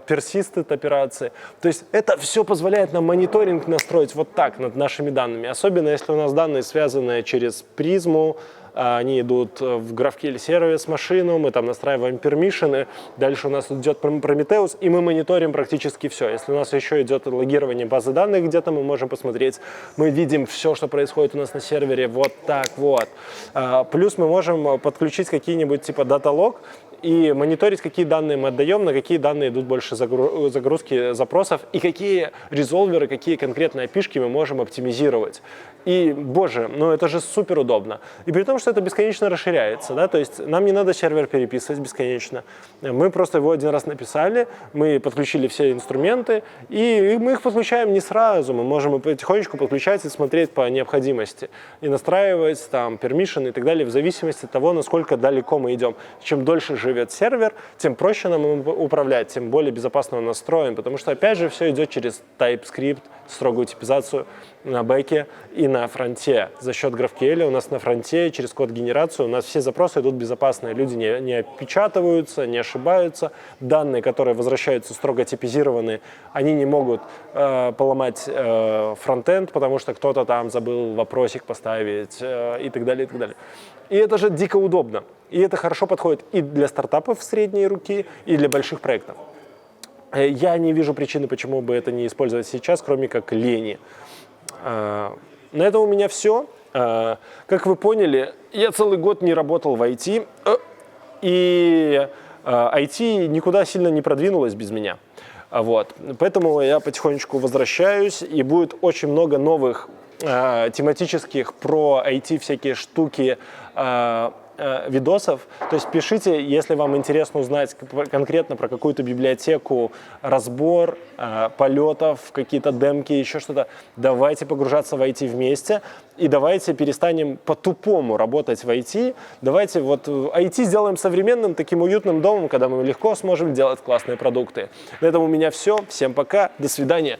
persisted операции. То есть это все позволяет нам мониторинг настроить вот так над нашими данными. Особенно если у нас данные связаны через призму, они идут в GraphQL сервис машину, мы там настраиваем пермишины, дальше у нас идет Prometheus, и мы мониторим практически все. Если у нас еще идет логирование базы данных где-то, мы можем посмотреть, мы видим все, что происходит у нас на сервере вот так вот. Плюс мы можем подключить какие-нибудь типа дата-лог и мониторить, какие данные мы отдаем, на какие данные идут больше загрузки запросов, и какие резолверы, какие конкретные API-шки мы можем оптимизировать. И, боже, ну это же супер удобно. И при том, что это бесконечно расширяется, да, то есть нам не надо сервер переписывать бесконечно. Мы просто его один раз написали, мы подключили все инструменты, и мы их подключаем не сразу, мы можем потихонечку подключать и смотреть по необходимости, и настраивать там permission и так далее, в зависимости от того, насколько далеко мы идем. Чем дольше живет сервер, тем проще нам им управлять, тем более безопасно он настроен, потому что, опять же, все идет через TypeScript, строгую типизацию на бэке и на фронте. За счет GraphQL у нас на фронте через код-генерацию у нас все запросы идут безопасные. Люди не опечатываются, не ошибаются. Данные, которые возвращаются строго типизированные, они не могут поломать фронтенд, потому что кто-то там забыл вопросик поставить и так далее, и так далее. И это же дико удобно. И это хорошо подходит и для стартапов средней руки, и для больших проектов. Я не вижу причины, почему бы это не использовать сейчас, кроме как лени. На этом у меня все. Как вы поняли, я целый год не работал в IT, и IT никуда сильно не продвинулось без меня. Вот. Поэтому я потихонечку возвращаюсь, и будет очень много новых тематических про IT всякие штуки, видосов. То есть пишите, если вам интересно узнать конкретно про какую-то библиотеку, разбор полетов, какие-то демки, еще что-то. Давайте погружаться в IT вместе и давайте перестанем по-тупому работать в IT. Давайте вот IT сделаем современным, таким уютным домом, когда мы легко сможем делать классные продукты. На этом у меня все. Всем пока. До свидания.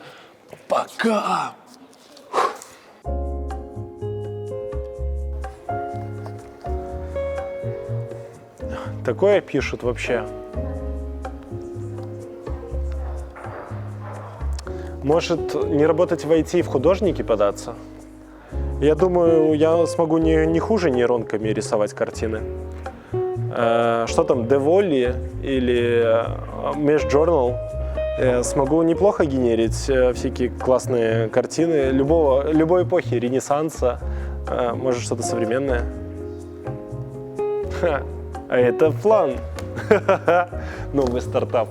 Пока! Такое пишут вообще. Может, не работать в IT и в художники податься? Я думаю, я смогу не хуже нейронками рисовать картины. Что там, Devoli или Mesh Journal? Смогу неплохо генерить всякие классные картины любой эпохи, Ренессанса, может, что-то современное. А это план. Новый стартап.